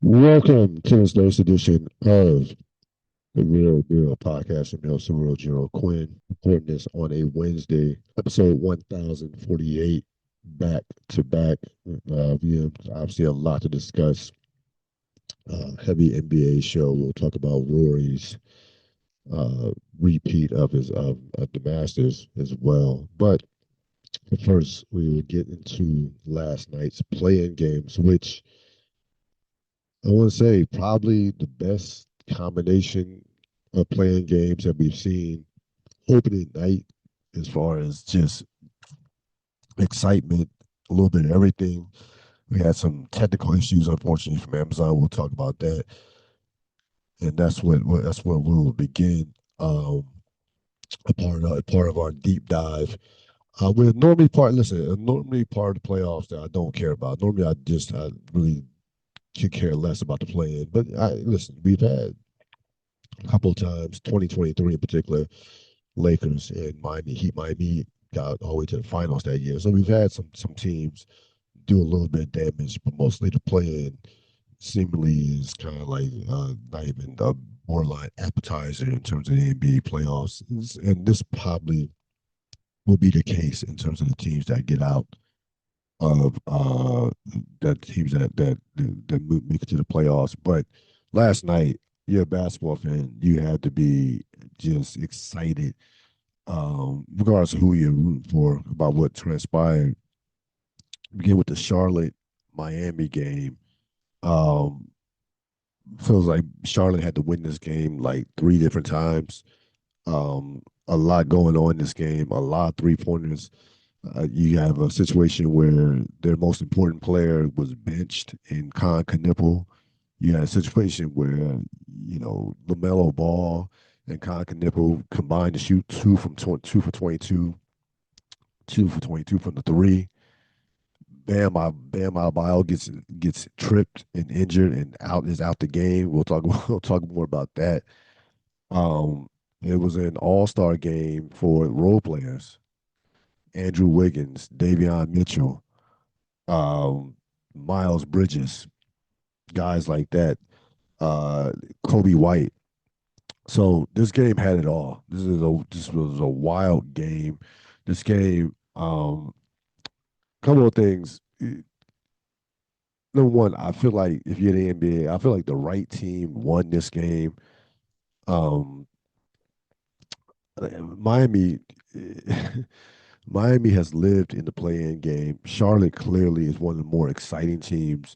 Welcome to this latest edition of the Real Deal podcast. I'm your host, Real Gerald Quinn, recording this on a Wednesday, episode 1048, back to back. We have obviously a lot to discuss. Heavy NBA show. We'll talk about Rory's repeat of of the Masters as well. But first, we will get into last night's play-in games, which I want to say probably the best combination of playing games that we've seen opening night as far as just excitement, a little bit of everything. We had some technical issues, unfortunately, from Amazon. We'll talk about that, and that's where we will begin. A part of our deep dive. We're normally part. Listen, normally part of the playoffs that I don't care about. Normally, I really could care less about the play in. But listen, we've had a couple of times, 2023 in particular, Lakers and Miami Heat. Miami got all the way to the finals that year. So we've had some teams do a little bit of damage, but mostly the play-in seemingly is kind of like not even a borderline appetizer in terms of the NBA playoffs. And this probably will be the case in terms of the teams that get out of that teams that make it to the playoffs. But last night, you're a basketball fan, you had to be just excited, regardless of who you're rooting for, about what transpired. Begin with the Charlotte Miami game. Um, Feels like Charlotte had to win this game like three different times. A lot going on in this game, a lot of three pointers. You have a situation where their most important player was benched in Con Knipple. You had a situation where, LaMelo Ball and Con Knipple combined to shoot two for 22, 2 for 22 from the three. Bam Adebayo gets tripped and injured and out the game. We'll talk more about that. Um, it was an all-star game for role players. Andrew Wiggins, Davion Mitchell, um, Miles Bridges, guys like that, Kobe White. So this game had it all. This was a wild game. This game, couple of things. Number one, I feel like if you're the NBA, I feel like the right team won this game. Um, Miami, Miami has lived in the play-in game. Charlotte clearly is one of the more exciting teams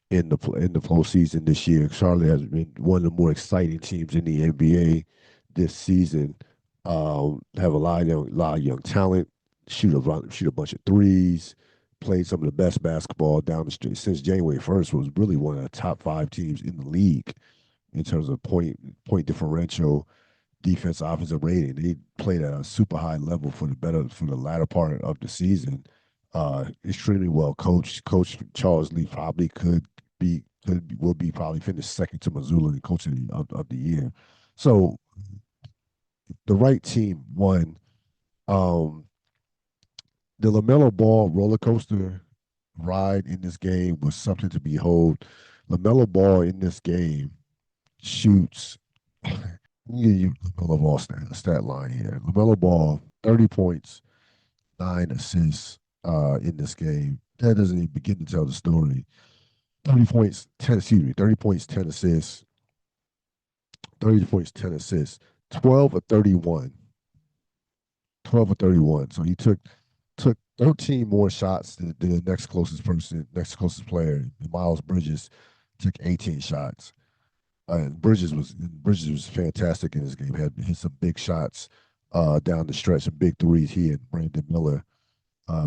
in the postseason this year. Charlotte has been one of the more exciting teams in the NBA this season. Have lot of young talent. Shoot a bunch of threes. Played some of the best basketball down the street since January 1st. Was really one of the top five teams in the league in terms of point differential, defense, offensive rating. They played at a super high level for the latter part of the season. Extremely well coached. Coach Charles Lee probably will be probably finished second to Missoula in coaching of the year. So the right team won. Um, the LaMelo Ball roller coaster ride in this game was something to behold. LaMelo Ball in this game shoots. You LaMelo Ball stat line here. LaMelo Ball 30 points, 9 assists in this game. That doesn't even begin to tell the story. 30 points, 10, excuse me, 30 points, 10 assists, 30 points, 10 assists, 12 or 31. 12 or 31. So he took 13 more shots than the next closest player. Miles Bridges took 18 shots. Bridges was fantastic in this game. Had hit some big shots down the stretch, some big threes. He and Brandon Miller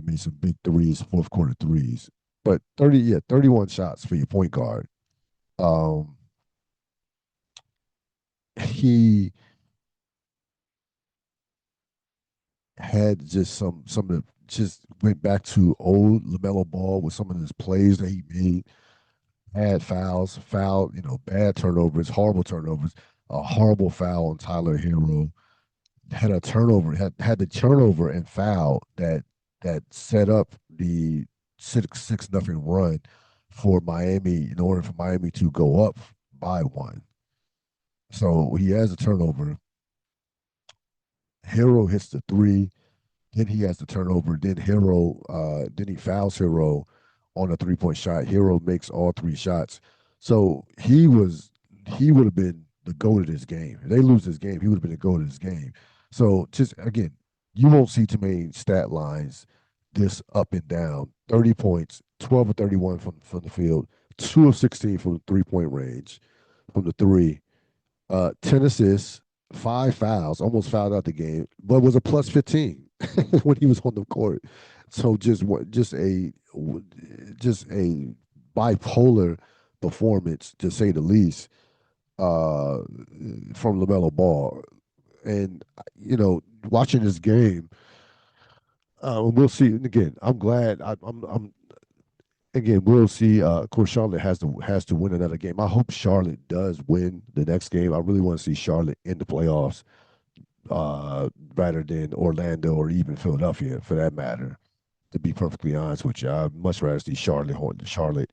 made some big threes, fourth quarter threes. But 31 shots for your point guard. Um, he had just some of the just went back to old LaMelo Ball with some of his plays that he made. Had bad turnovers, horrible turnovers, a horrible foul on Tyler Hero. Had the turnover and foul that set up the six nothing run for Miami, in order for Miami to go up by one. So he has a turnover. Hero hits the three. Then he has the turnover. Then he fouls Hero on a 3 point shot. Hero makes all three shots. So he would have been the goat of this game. If they lose this game, he would have been the goat of this game. So just again, you won't see too many stat lines this up and down. 30 points, 12 of 31 from the field, 2 of 16 from the 3 point range, from the three, 10 assists, 5 fouls, almost fouled out the game, but was a plus 15 when he was on the court. So just a bipolar performance, to say the least, uh, from LaMelo Ball. And watching this game, we'll see. And again, I'm glad. I'm again, we'll see. Of course, Charlotte has to win another game. I hope Charlotte does win the next game. I really want to see Charlotte in the playoffs, rather than Orlando or even Philadelphia, for that matter. To be perfectly honest with you, I'd much rather see Charlotte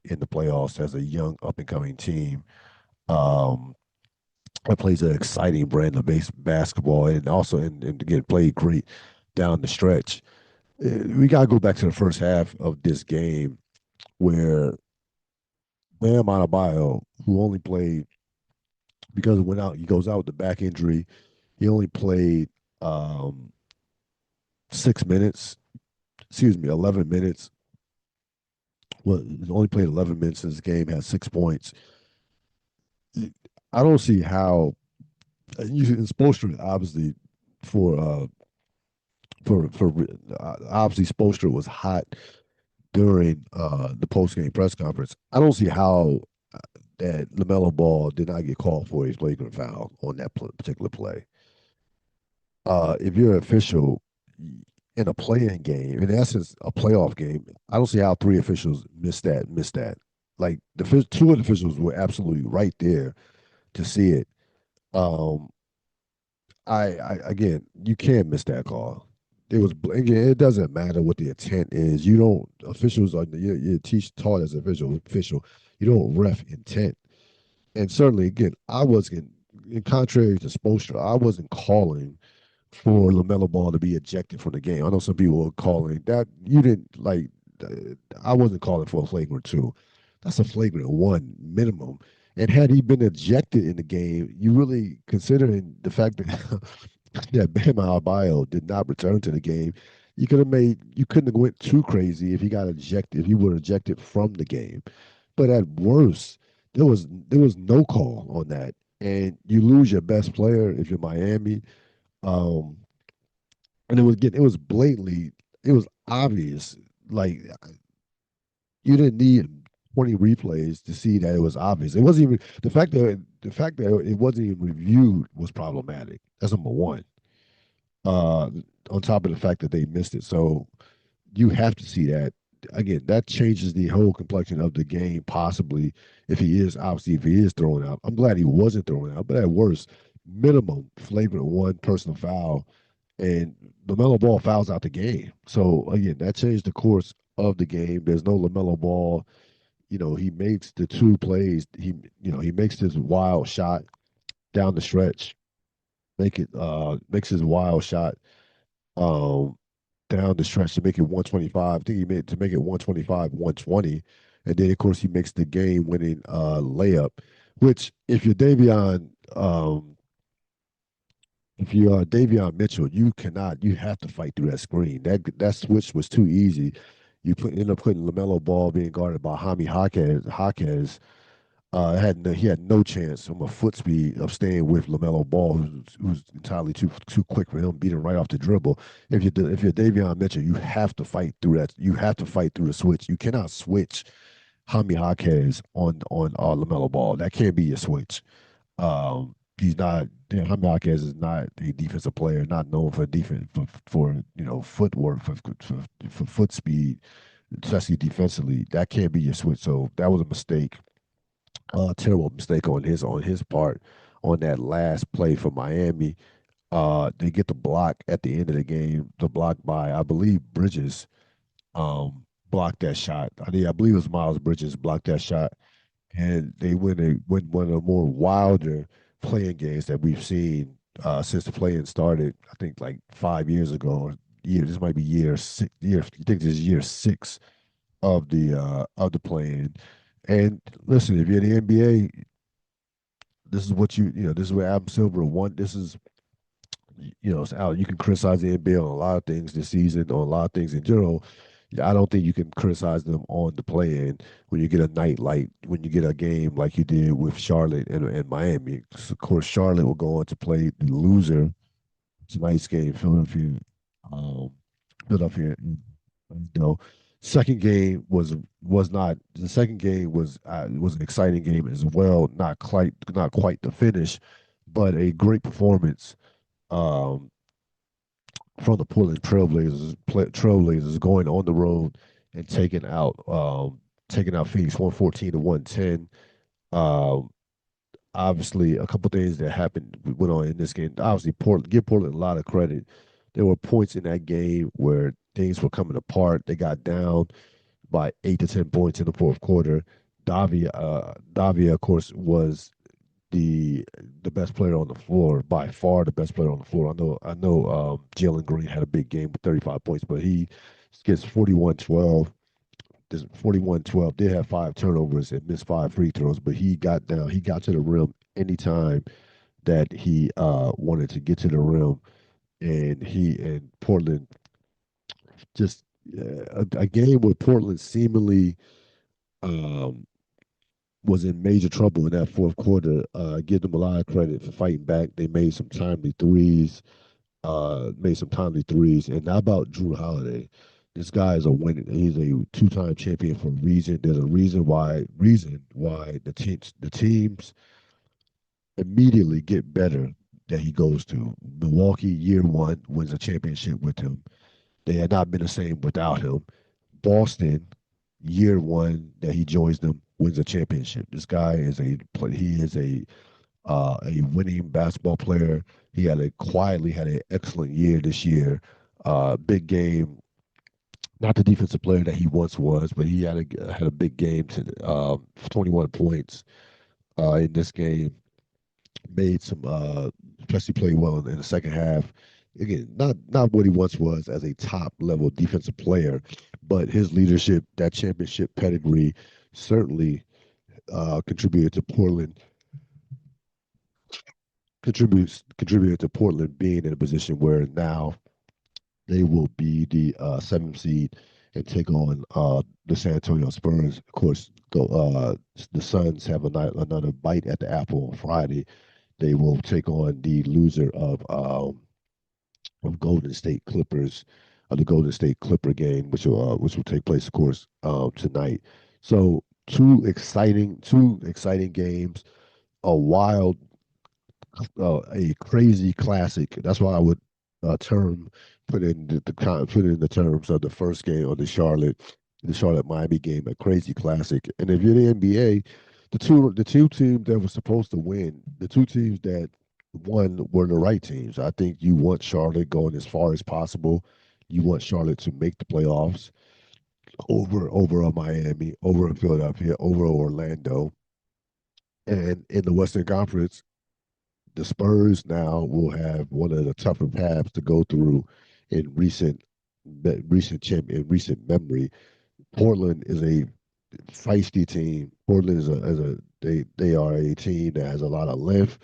in the playoffs as a young up and coming team. Um, that plays an exciting brand of basketball, and also and again played great down the stretch. We gotta go back to the first half of this game where Bam Adebayo, who only played because it went out, he goes out with the back injury. He only played 6 minutes. Excuse me, 11 minutes. Well, he only played 11 minutes in this game. Had 6 points. I don't see how. And Spoelstra obviously for obviously Spoelstra was hot during the post game press conference. I don't see how that LaMelo Ball did not get called for a flagrant foul on that particular play. If you're an official in a playing game, in essence, a playoff game, I don't see how three officials missed that. Missed that. Like two of the officials were absolutely right there to see it. Um, I again, you can't miss that call. It was again. It doesn't matter what the intent is. You don't officials are you're taught as an official. You don't ref intent. And certainly, again, I wasn't. In contrary to Spoelstra, I wasn't calling for LaMelo Ball to be ejected from the game. I know some people were calling that. You didn't like. I wasn't calling for a flagrant two. That's a flagrant one minimum. And had he been ejected in the game, you really considering the fact that that Bam Adebayo did not return to the game, you couldn't have went too crazy if he got ejected, if he were ejected from the game. But at worst, there was no call on that, and you lose your best player if you're Miami. Um, and it was blatantly, it was obvious. Like you didn't need 20 replays to see that it was obvious. It wasn't even the fact that it wasn't even reviewed was problematic. That's number one. Uh, on top of the fact that they missed it, so you have to see that. Again, that changes the whole complexion of the game. Possibly, if he is thrown out. I'm glad he wasn't thrown out, but at worst, minimum flagrant one personal foul, and LaMelo Ball fouls out the game. So again, that changed the course of the game. There's no LaMelo Ball. He makes the two plays. He makes this wild shot down the stretch. Makes his wild shot um down the stretch to make it 125. I think he made to make it 125, 120. And then of course he makes the game winning layup, which if you are Davion Mitchell, you have to fight through that screen. That switch was too easy. End up putting LaMelo Ball being guarded by Jaime Jaquez. He had no chance from a foot speed of staying with LaMelo Ball, who's entirely too quick for him, beating right off the dribble. If you're Davion Mitchell, you have to fight through that. You have to fight through the switch. You cannot switch Jaime Jaquez on LaMelo Ball. That can't be your switch. He's not. Jaime Jaquez is not a defensive player, not known for defense for footwork for foot speed, especially defensively. That can't be your switch. So that was a mistake, terrible mistake on his part on that last play for Miami. They get the block at the end of the game, the block by I believe Bridges. Um, blocked that shot. I believe it was Miles Bridges blocked that shot, and they win one of the more wilder playing games that we've seen since the playing started. I think like 5 years ago. Or year this might be year six. Year I think this is year six of the playing. And listen, if you're in the NBA, this is what this is where Adam Silver won. This is it's out. You can criticize the NBA on a lot of things this season, on a lot of things in general. I don't think you can criticize them on the play-in when you get a night like when you get a game like you did with Charlotte and Miami. 'Cause of course, Charlotte will go on to play the loser tonight's game, Philadelphia. Um, Philadelphia, you know. Second game was not the second game was an exciting game as well. Not quite the finish, but a great performance. Um, from the Portland Trailblazers going on the road and taking out Phoenix 114 to 110. Um, Obviously, a couple things that happened went on in this game. Obviously, Portland a lot of credit. There were points in that game where things were coming apart. They got down by 8 to 10 points in the fourth quarter. Davia, of course, was the the best player on the floor, by far the best player on the floor. I know Jalen Green had a big game with 35 points, but he gets 41-12. This 41-12 did have 5 turnovers and missed 5 free throws, but he got down. He got to the rim anytime that he wanted to get to the rim, and he and Portland just a game where Portland seemingly um, was in major trouble in that fourth quarter. Give them a lot of credit for fighting back. They made some timely threes. And how about Drew Holiday? This guy is a winner. He's a two-time champion for a reason. There's a reason why the teams immediately get better that he goes to. Milwaukee, year one, wins a championship with him. They had not been the same without him. Boston, year one that he joins them, wins a championship. This guy is a winning basketball player. He quietly had an excellent year this year. Big game, not the defensive player that he once was, but he had a big game to 21 points in this game. Made some especially played well in the second half. Again, not what he once was as a top level defensive player, but his leadership, that championship pedigree, certainly contributed to Portland contributed to Portland being in a position where now they will be the seventh seed and take on the San Antonio Spurs. Of course, the Suns have another bite at the apple on Friday. They will take on the loser of Golden State Clippers, the Golden State Clipper game, which will take place, of course, tonight. So two exciting games, a wild a crazy classic. That's why I would term put in the terms of the first game of the Charlotte Miami game, a crazy classic. And if you're the NBA, the two teams that were supposed to win, the two teams that won were the right teams. I think you want Charlotte going as far as possible. You want Charlotte to make the playoffs over Miami, over Philadelphia, over Orlando. And in the Western Conference, the Spurs now will have one of the tougher paths to go through in recent memory. Portland is a feisty team. Portland is a they are a team that has a lot of length.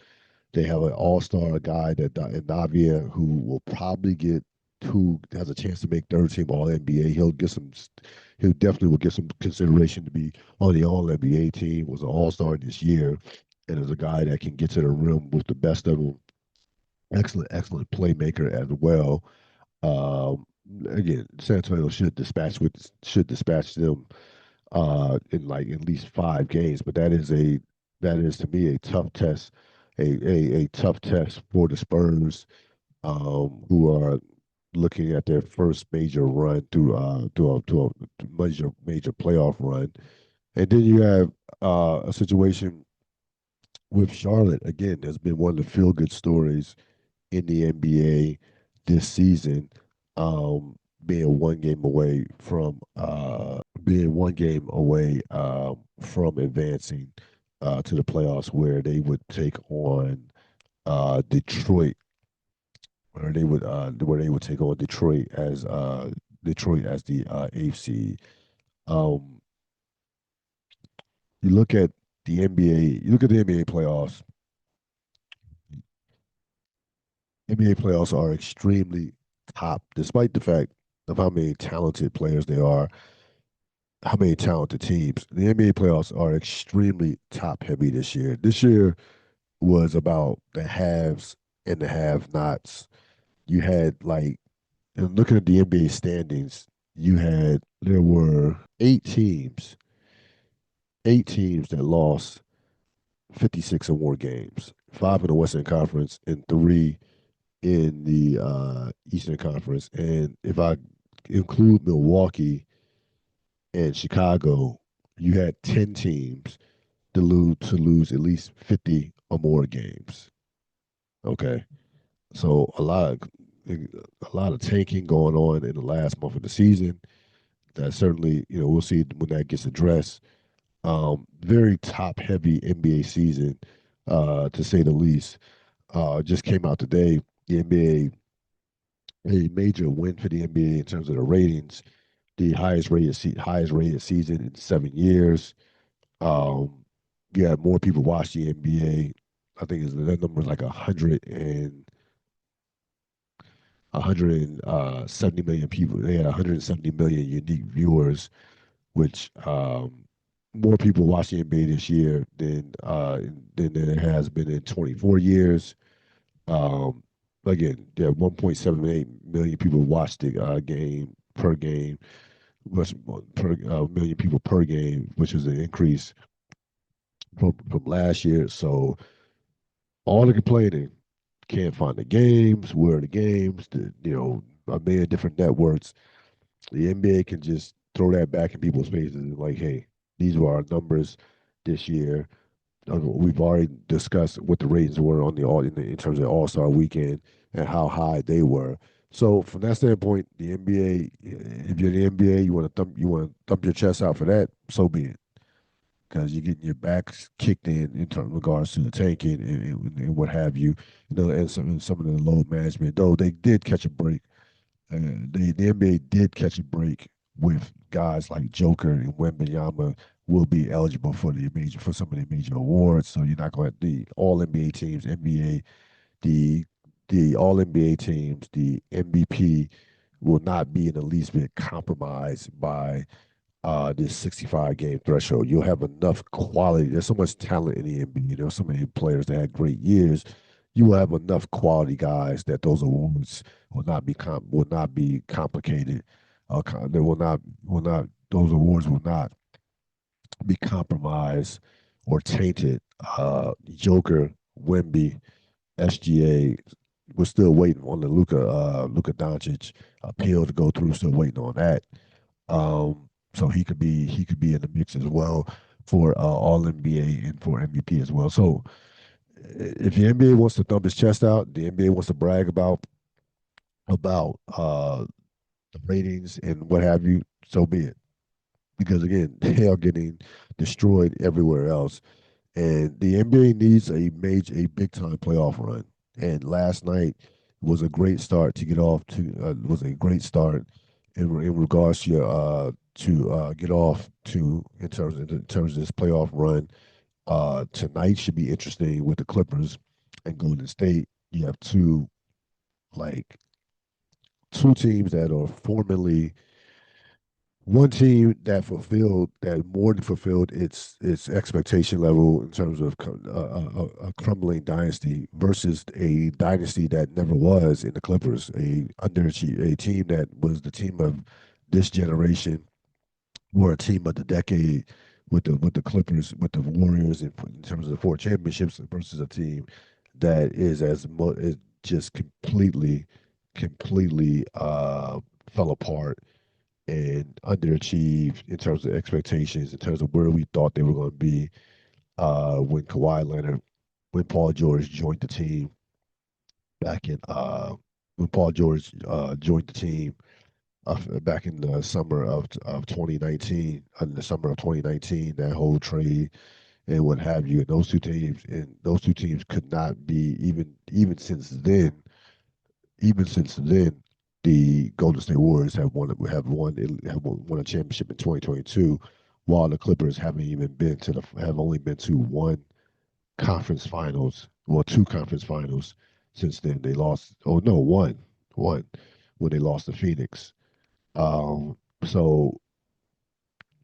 They have an all-star guy in Navia who will probably get who has a chance to make third team All NBA. He'll definitely will get some consideration to be on the All NBA team. Was an All-Star this year, and is a guy that can get to the rim with the best of them. Excellent playmaker as well. Um, Again, San Antonio should dispatch them in like at least 5 games. But that is to me a tough test, a tough test for the Spurs, who are looking at their first major run to a major playoff run. And then you have a situation with Charlotte. Again, there's been one of the feel good stories in the NBA this season. being one game away from from advancing to the playoffs, where they would take on Detroit, where they would take on Detroit as the eighth seed. Um, you look at the NBA. You look at the NBA playoffs. NBA playoffs are extremely top, despite the fact of how many talented players there are, how many talented teams. The NBA playoffs are extremely top heavy this year. This year was about the haves and the have nots. You had like, and looking at the NBA standings, there were eight teams that lost 56 or more games, five in the Western Conference and three in the Eastern Conference. And if I include Milwaukee and Chicago, you had 10 teams to lose at least 50 or more games. Okay. So a lot of tanking going on in the last month of the season. That certainly, we'll see when that gets addressed. Very top heavy NBA season, to say the least. Just came out today. The NBA, a major win for the NBA in terms of the ratings. The highest rated season in 7 years. Um, yeah, more people watch the NBA. I think that number is like 170 million people. They had 170 million unique viewers, which more people watch the NBA this year than there has been in 24 years. Um, Again, yeah, 1.78 million people watch the game per game, which per million people per game, which is an increase from last year. So all the complaining, can't find the games, where are the games, a million different networks. The NBA can just throw that back in people's faces and like, hey, these were our numbers this year. We've already discussed what the ratings were on the all in terms of All Star Weekend and how high they were. So from that standpoint, the NBA, if you're the NBA, you want to thump your chest out for that. So be it, because you're getting your backs kicked in terms regards to the tanking and what have you. And some of the load management. Though they did catch a break, the NBA did catch a break with guys like Joker and Wembanyama will be eligible for some of the major awards. So you're not going to the All NBA teams, the All NBA teams, the MVP will not be in the least bit compromised by this 65 game threshold. You'll have enough quality. There's so much talent in the NBA. There's so many players that had great years. You will have enough quality guys that those awards will not be complicated. They will not those awards will not be compromised or tainted. Joker, Wemby, SGA. We're still waiting on the Luka Doncic appeal to go through. Still waiting on that. So he could be in the mix as well for All NBA and for MVP as well. So if the NBA wants to thump his chest out, the NBA wants to brag about the ratings and what have you, so be it. Because again, they are getting destroyed everywhere else. And the NBA needs a big time playoff run. And last night was a great start to get off to was a great start in regards to get off to in terms of this playoff run. Tonight should be interesting with the Clippers and Golden State. You have like two teams that are formerly one team that more than fulfilled its expectation level in terms of a crumbling dynasty versus a dynasty that never was in the Clippers, a team that was the team of this generation, or a team of the decade with the Clippers, with the Warriors in terms of the four championships versus a team that is just completely fell apart and underachieved in terms of expectations, in terms of where we thought they were going to be when Kawhi Leonard, when Paul George joined the team back in when Paul George joined the team back in the summer of 2019, in the summer of 2019, that whole trade and what have you. And those two teams could not be even since then, the Golden State Warriors have won a championship in 2022, while the Clippers have only been to one conference finals, well, two conference finals since then. They lost, oh no, one when they lost to Phoenix. So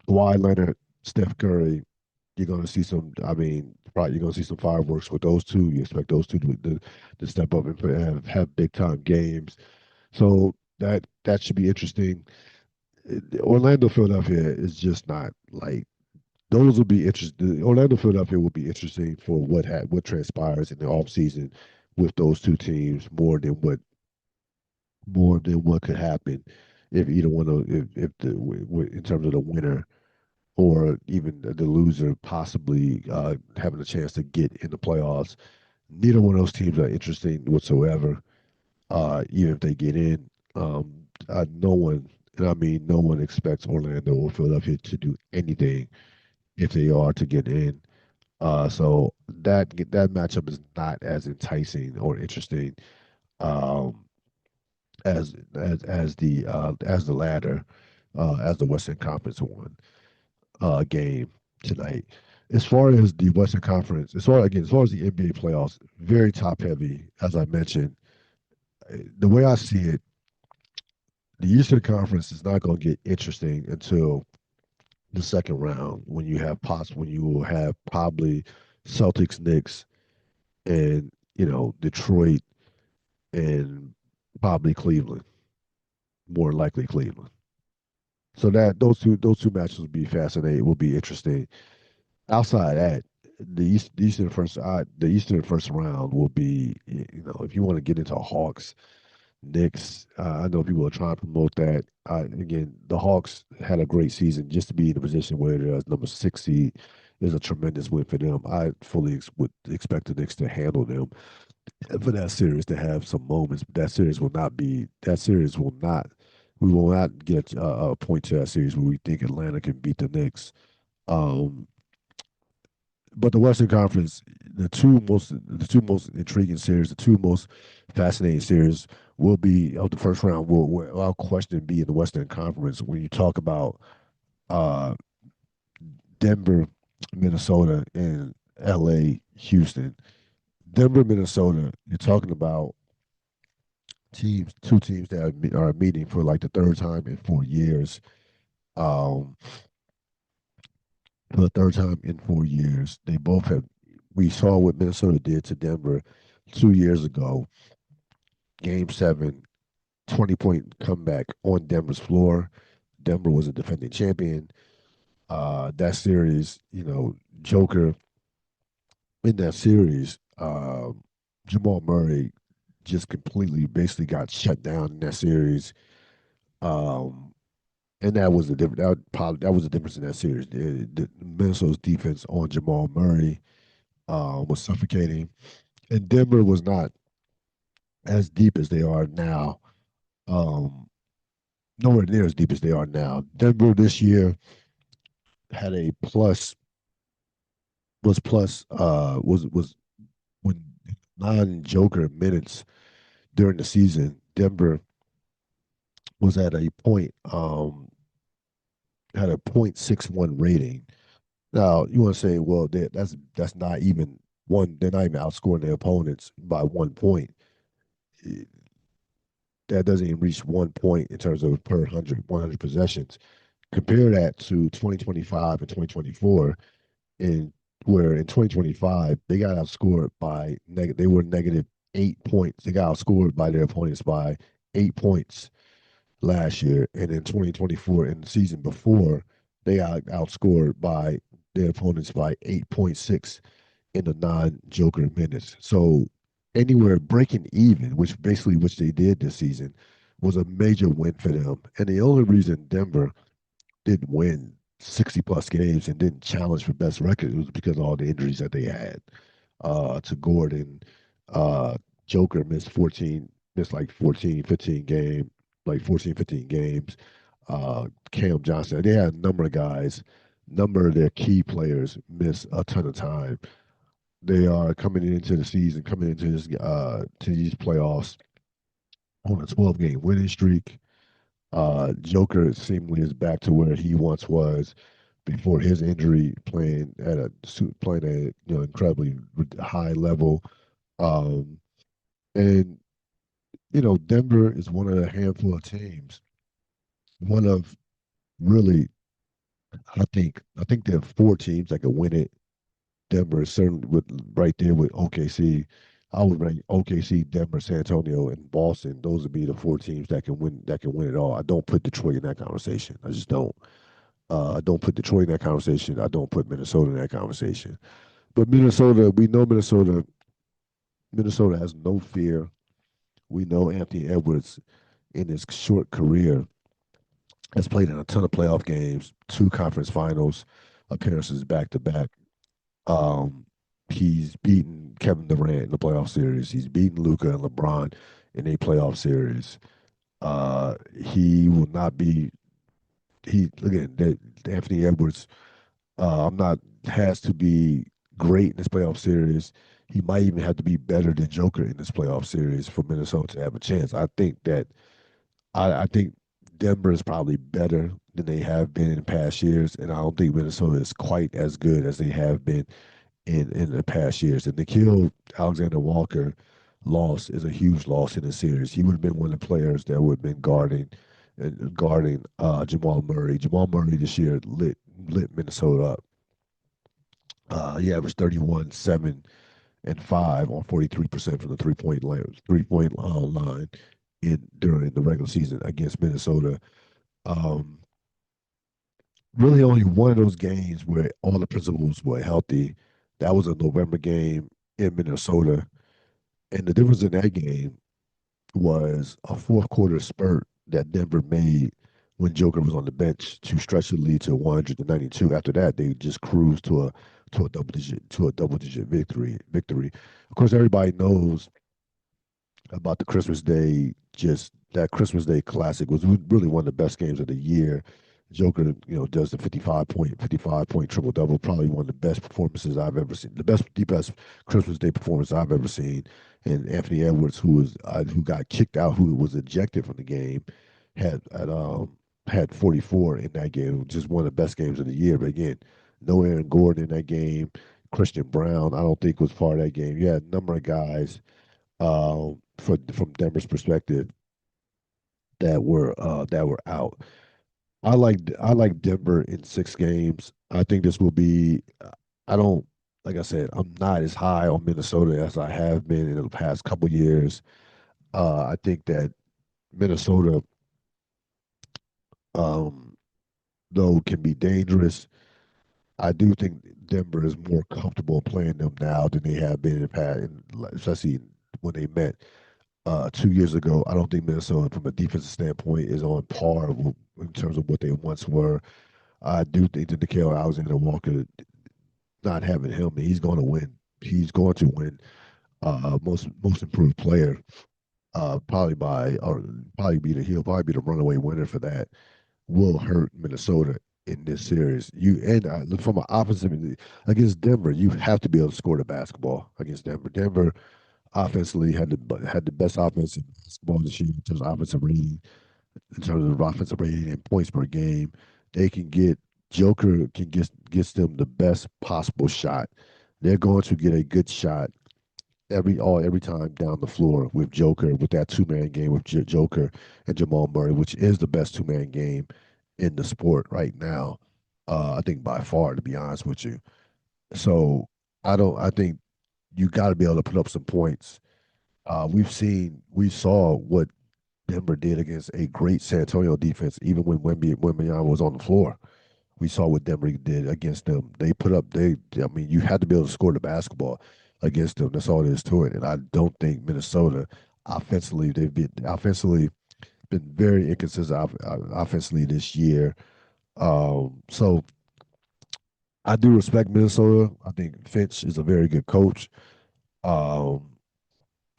Kawhi Leonard, Steph Curry, you're going to see some. I mean, probably you're going to see some fireworks with those two. You expect those two to step up and have big time games. So that should be interesting. Orlando, Philadelphia is just not like those will be interesting. Orlando, Philadelphia will be interesting for what transpires in the offseason with those two teams more than what could happen if either one of if the in terms of the winner or even the loser possibly having a chance to get in the playoffs. Neither one of those teams are interesting whatsoever. Even if they get in, no one, and I mean no one expects Orlando or Philadelphia to do anything if they are to get in. So that matchup is not as enticing or interesting um, as the latter, as the Western Conference one game tonight. As far as the Western Conference, as far as the NBA playoffs, very top heavy, as I mentioned. The way I see it, the Eastern Conference is not going to get interesting until the second round when you will have probably Celtics, Knicks, and Detroit and probably Cleveland, more likely Cleveland. So that those two matches will be fascinating, will be interesting. Outside of that, the Eastern first round will be, if you want to get into Hawks, Knicks. I know people are trying to promote that. Again, the Hawks had a great season. Just to be in a position where they're number 6 seed is a tremendous win for them. I fully would expect the Knicks to handle them and for that series to have some moments. But that series will not be. That series will not. We will not get a point to that series where we think Atlanta can beat the Knicks. Um, but the Western Conference, the two most intriguing series, the two most fascinating series will be of the first round. Will without question be in the Western Conference. When you talk about uh, Denver, Minnesota, and L.A., Houston. Denver, Minnesota. You're talking about two teams that are meeting for like the third time in 4 years. Um, for the third time in 4 years, they both have. We saw what Minnesota did to Denver 2 years ago. Game seven, 20-point comeback on Denver's floor. Denver was a defending champion. That series, Joker in that series, Jamal Murray just completely basically got shut down in that series. Um, and that was the difference. That was the difference in that series. The Minnesota's defense on Jamal Murray was suffocating, and Denver was not as deep as they are now. Um, Nowhere near as deep as they are now. Denver this year had a plus was plus was when non-Joker minutes during the season. Denver was at a point had a .61 rating. Now you want to say, well, that's not even one. They're not even outscoring their opponents by 1 point. Eh, That doesn't even reach 1 point in terms of per 100 possessions. Compare that to 2025 and 2024, in where in 2025 they got outscored by they were negative 8 points. They got outscored by their opponents by 8 points last year, and in 2024 in the season before they got outscored by their opponents by 8.6 in the non-Joker minutes. So anywhere breaking even, which they did this season, was a major win for them. And the only reason Denver didn't win 60 plus games and didn't challenge for best record was because of all the injuries that they had. To Gordon, uh, Joker missed like 14, 15 games. like 14, 15 games. Cam Johnson. They had a number of guys, number of their key players miss a ton of time. They are coming into the season, coming into this to these playoffs on a 12-game winning streak. Joker seemingly is back to where he once was before his injury, playing at incredibly high level. Um, and Denver is one of a handful of teams. One of really, I think there are four teams that could win it. Denver is certainly right there with OKC. I would rank OKC, Denver, San Antonio, and Boston. Those would be the four teams that can win. That can win it all. I don't put Detroit in that conversation. I just don't. I don't put Detroit in that conversation. I don't put Minnesota in that conversation. But Minnesota, we know Minnesota. Minnesota has no fear. We know Anthony Edwards in his short career has played in a ton of playoff games, two conference finals appearances back to back. Um, he's beaten Kevin Durant in the playoff series. He's beaten Luka and LeBron in a playoff series. He will not be. He again. Anthony Edwards. I'm not has to be great in this playoff series. He might even have to be better than Joker in this playoff series for Minnesota to have a chance. I think Denver is probably better than they have been in past years, and I don't think Minnesota is quite as good as they have been in the past years. And to kill Alexander Walker loss is a huge loss in the series. He would have been one of the players that would have been guarding Jamal Murray. Jamal Murray this year lit Minnesota up. He averaged 31, 7, and 5 on 43% from the three point line in during the regular season against Minnesota. Um, Really, only one of those games where all the principals were healthy. That was a November game in Minnesota, and the difference in that game was a fourth quarter spurt that Denver made when Joker was on the bench to stretch the lead to 192. After that, they just cruised to a double digit victory. Of course, everybody knows about the Christmas Day, just that Christmas Day classic was really one of the best games of the year. Joker, does the 55 point triple double, probably one of the best performances I've ever seen. The best Christmas Day performance I've ever seen. And Anthony Edwards, who got kicked out, who was ejected from the game, had 44 in that game. Just one of the best games of the year. But again, no Aaron Gordon in that game. Christian Brown, I don't think was part of that game. You had a number of guys from Denver's perspective that were out. I like Denver in 6 games. I think this will be. I don't like I said. I'm not as high on Minnesota as I have been in the past couple years. I think that Minnesota, um, though, can be dangerous. I do think Denver is more comfortable playing them now than they have been in the past, especially when they met 2 years ago. I don't think Minnesota, from a defensive standpoint, is on par in terms of what they once were. I do think that Nickeil Alexander Walker, not having him, he's going to win. He's going to win most improved player. He'll probably be the runaway winner for that. Will hurt Minnesota in this series. Look from an offensive against Denver, you have to be able to score the basketball against Denver. Denver offensively had the best offense in basketball this year in terms of offensive rating and points per game. They can get Joker can gets them the best possible shot. They're going to get a good shot every time down the floor with Joker with that 2-man game with Joker and Jamal Murray, which is the best 2-man game in the sport right now. I think by far, to be honest with you. So I don't. I think you got to be able to put up some points. We saw what Denver did against a great San Antonio defense, even when Wembanyama was on the floor. We saw what Denver did against them. They put up I mean, you had to be able to score the basketball against them. That's all there is to it. And I don't think Minnesota they've been very inconsistent offensively this year. So I do respect Minnesota. I think Finch is a very good coach. Um,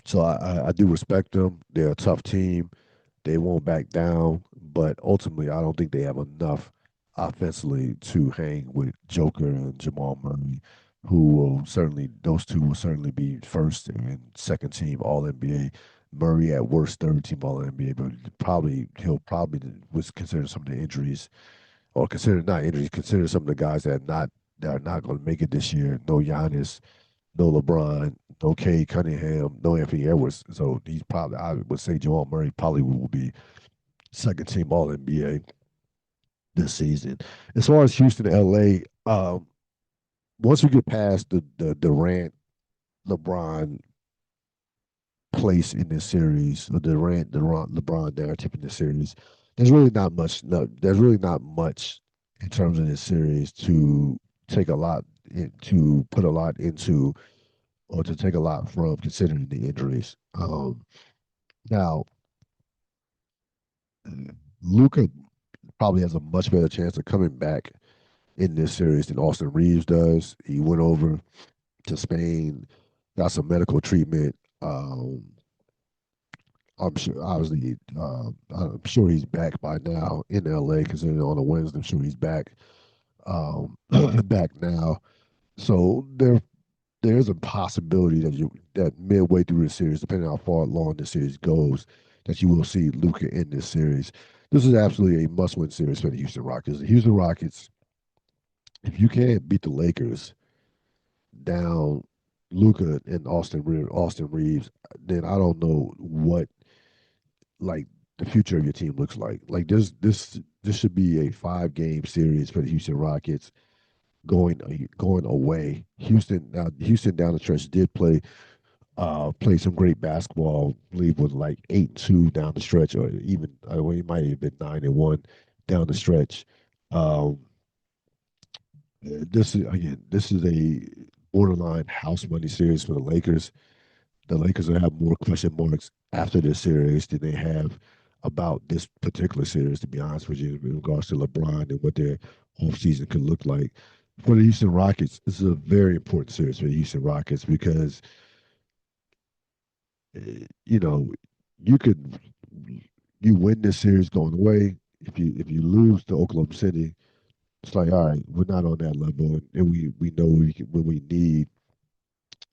so I do respect them. They're a tough team. They won't back down, but ultimately, I don't think they have enough offensively to hang with Joker and Jamal Murray, who will certainly, those two will certainly be first and second team All NBA. Murray at worst third team All NBA, but he'll probably was consider some of the injuries, or consider not injuries, consider some of the guys that are not going to make it this year. No Giannis, no LeBron, no Cade Cunningham, no Anthony Edwards. So he's probably, I would say Jamal Murray probably will be second team All NBA this season. As far as Houston, LA, once we get past the Durant, LeBron place in this series, or LeBron narrative in this series, there's really not much. No, there's really not much in terms of this series to take a lot to put a lot into, or to take a lot from, considering the injuries. Now, Luca probably has a much better chance of coming back in this series than Austin Reeves does. He went over to Spain, got some medical treatment. I'm sure, obviously, I'm sure he's back by now in LA, considering on a Wednesday. I'm sure he's back, back now. So there's a possibility that midway through the series, depending on how far along the series goes, that you will see Luca in this series. This is absolutely a must-win series for the Houston Rockets. The Houston Rockets, if you can't beat the Lakers down Luca and Austin Reeves, then I don't know what, like, the future of your team looks like. Like, this should be a 5 game series for the Houston Rockets going away. Houston down the stretch did play some great basketball. I believe was like 8-2 down the stretch, or even well, it might have been 9-1 down the stretch. Um, this is a borderline house money series for the Lakers. The Lakers will have more question marks after this series than they have about this particular series, to be honest with you, in regards to LeBron and what their offseason could look like. For the Houston Rockets, this is a very important series for the Houston Rockets because, you know, you could you win this series going away. If you lose to Oklahoma City, it's like, all right, we're not on that level, and we know when we need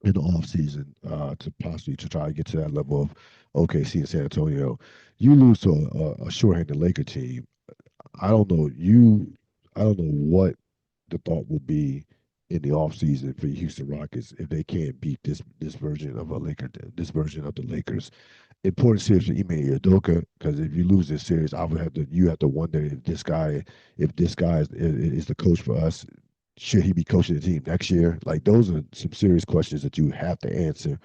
in the off season to possibly to try to get to that level of OKC and San Antonio. You lose to a shorthanded Laker team. I don't know you. I don't know what the thought will be in the off season for the Houston Rockets if they can't beat this version of a Laker, this version of the Lakers. Important series for Ime Udoka, because if you lose this series, I would have to you have to wonder if this guy is the coach for us. Should he be coaching the team next year? Like, those are some serious questions that you have to answer,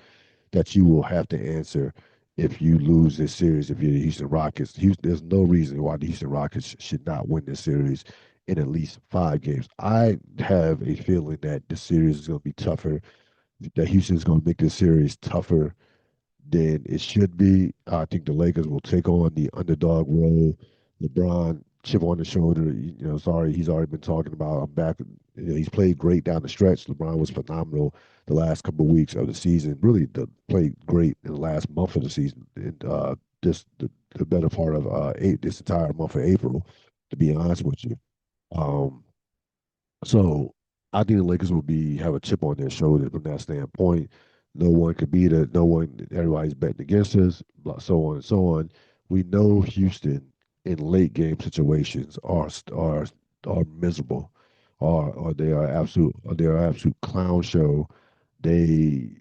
that you will have to answer if you lose this series. If you're the Houston Rockets, there's no reason why the Houston Rockets should not win this series in at least 5 games. I have a feeling that this series is going to be tougher. That Houston's going to make this series tougher than it should be. I think the Lakers will take on the underdog role. LeBron, chip on the shoulder. Sorry, he's already been talking about, I'm back. He's played great down the stretch. LeBron was phenomenal the last couple of weeks of the season. Really, played great in the last month of the season. And just the better part of this entire month of April, to be honest with you. Um, so I think the Lakers will be have a chip on their shoulder from that standpoint. No one could beat it. No one. Everybody's betting against us. So on and so on. We know Houston in late game situations are miserable, or they are absolute clown show. They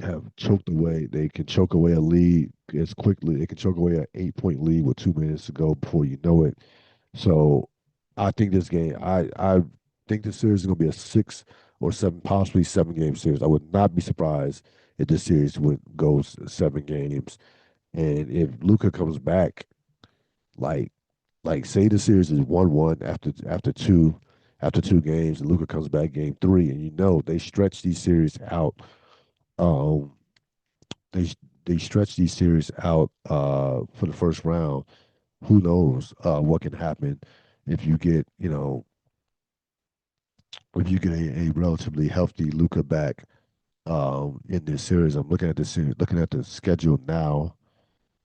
have choked away. They can choke away a lead as quickly. They can choke away an 8 point lead with 2 minutes to go before you know it. So I think this game, I think this series is going to be a 6 or 7, possibly 7 game series. I would not be surprised if this series goes 7 games. And if Luca comes back, like say the series is 1-1 after two games, and Luca comes back game 3, and they stretch these series out. Um, they they stretch these series out for the first round. Who knows what can happen if you get a relatively healthy Luca back in this series. I'm looking at this series, looking at the schedule now.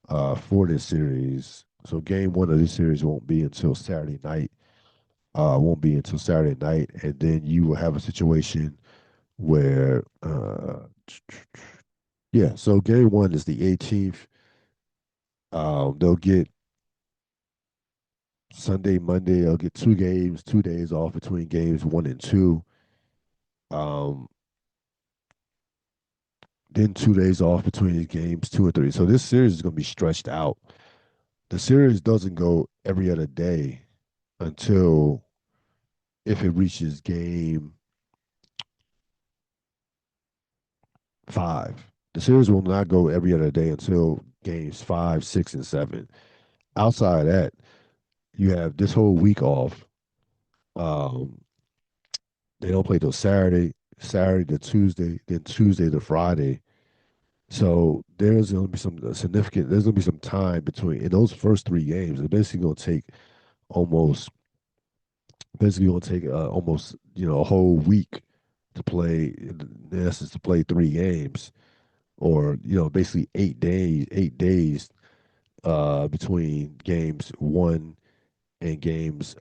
for this series. So game one of this series won't be until Saturday night. Won't be until Saturday night, and then you will have a situation where, yeah. So game one is the 18th. They'll get Sunday, Monday. They'll get two games, 2 days off between games one and two. Um, then 2 days off between games two and three. So this series is going to be stretched out. The series doesn't go every other day until if it reaches game five. The series will not go every other day until games five, six, and seven. Outside of that, you have this whole week off. Um, they don't play till Saturday, Saturday to Tuesday, then Tuesday to Friday. So there's going to be some significant. There's going to be some time between in those first three games. It's basically going to take almost, basically going to take almost a whole week to play. In essence, to play three games, or basically 8 days. 8 days between games one and games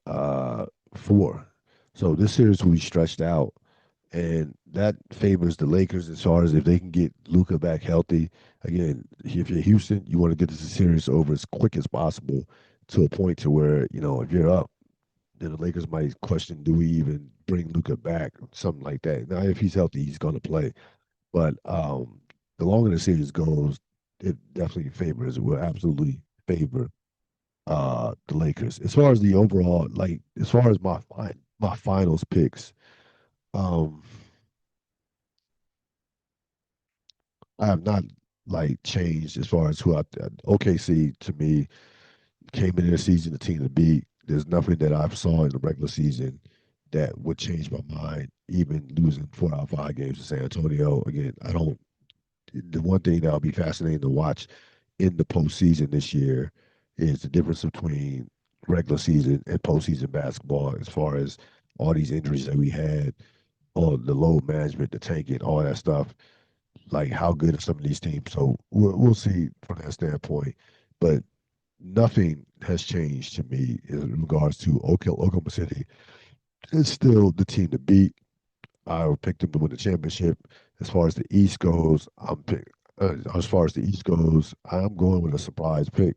four. So this series will be stretched out, and that favors the Lakers as far as if they can get Luka back healthy. Again, if you're Houston, you want to get this series over as quick as possible to a point to where if you're up, then the Lakers might question, do we even bring Luka back, something like that. Now, if he's healthy, he's going to play, but the longer the series goes, it definitely favors. It will absolutely favor the Lakers. As far as the overall, like as far as my finals picks, um, I have not like changed as far as who I OKC to me came into the season the team to beat. There's nothing that I saw in the regular season that would change my mind, even losing 4 out of 5 games to San Antonio. Again, I don't. The one thing that'll be fascinating to watch in the postseason this year is the difference between regular season and postseason basketball as far as all these injuries that we had, all the load management, the tanking, all that stuff. Like how good are some of these teams? So we'll see from that standpoint. But nothing has changed to me in regards to Oklahoma City. It's still the team to beat. I would pick them to win the championship. As far as the East goes, as far as the East goes, I'm going with a surprise pick.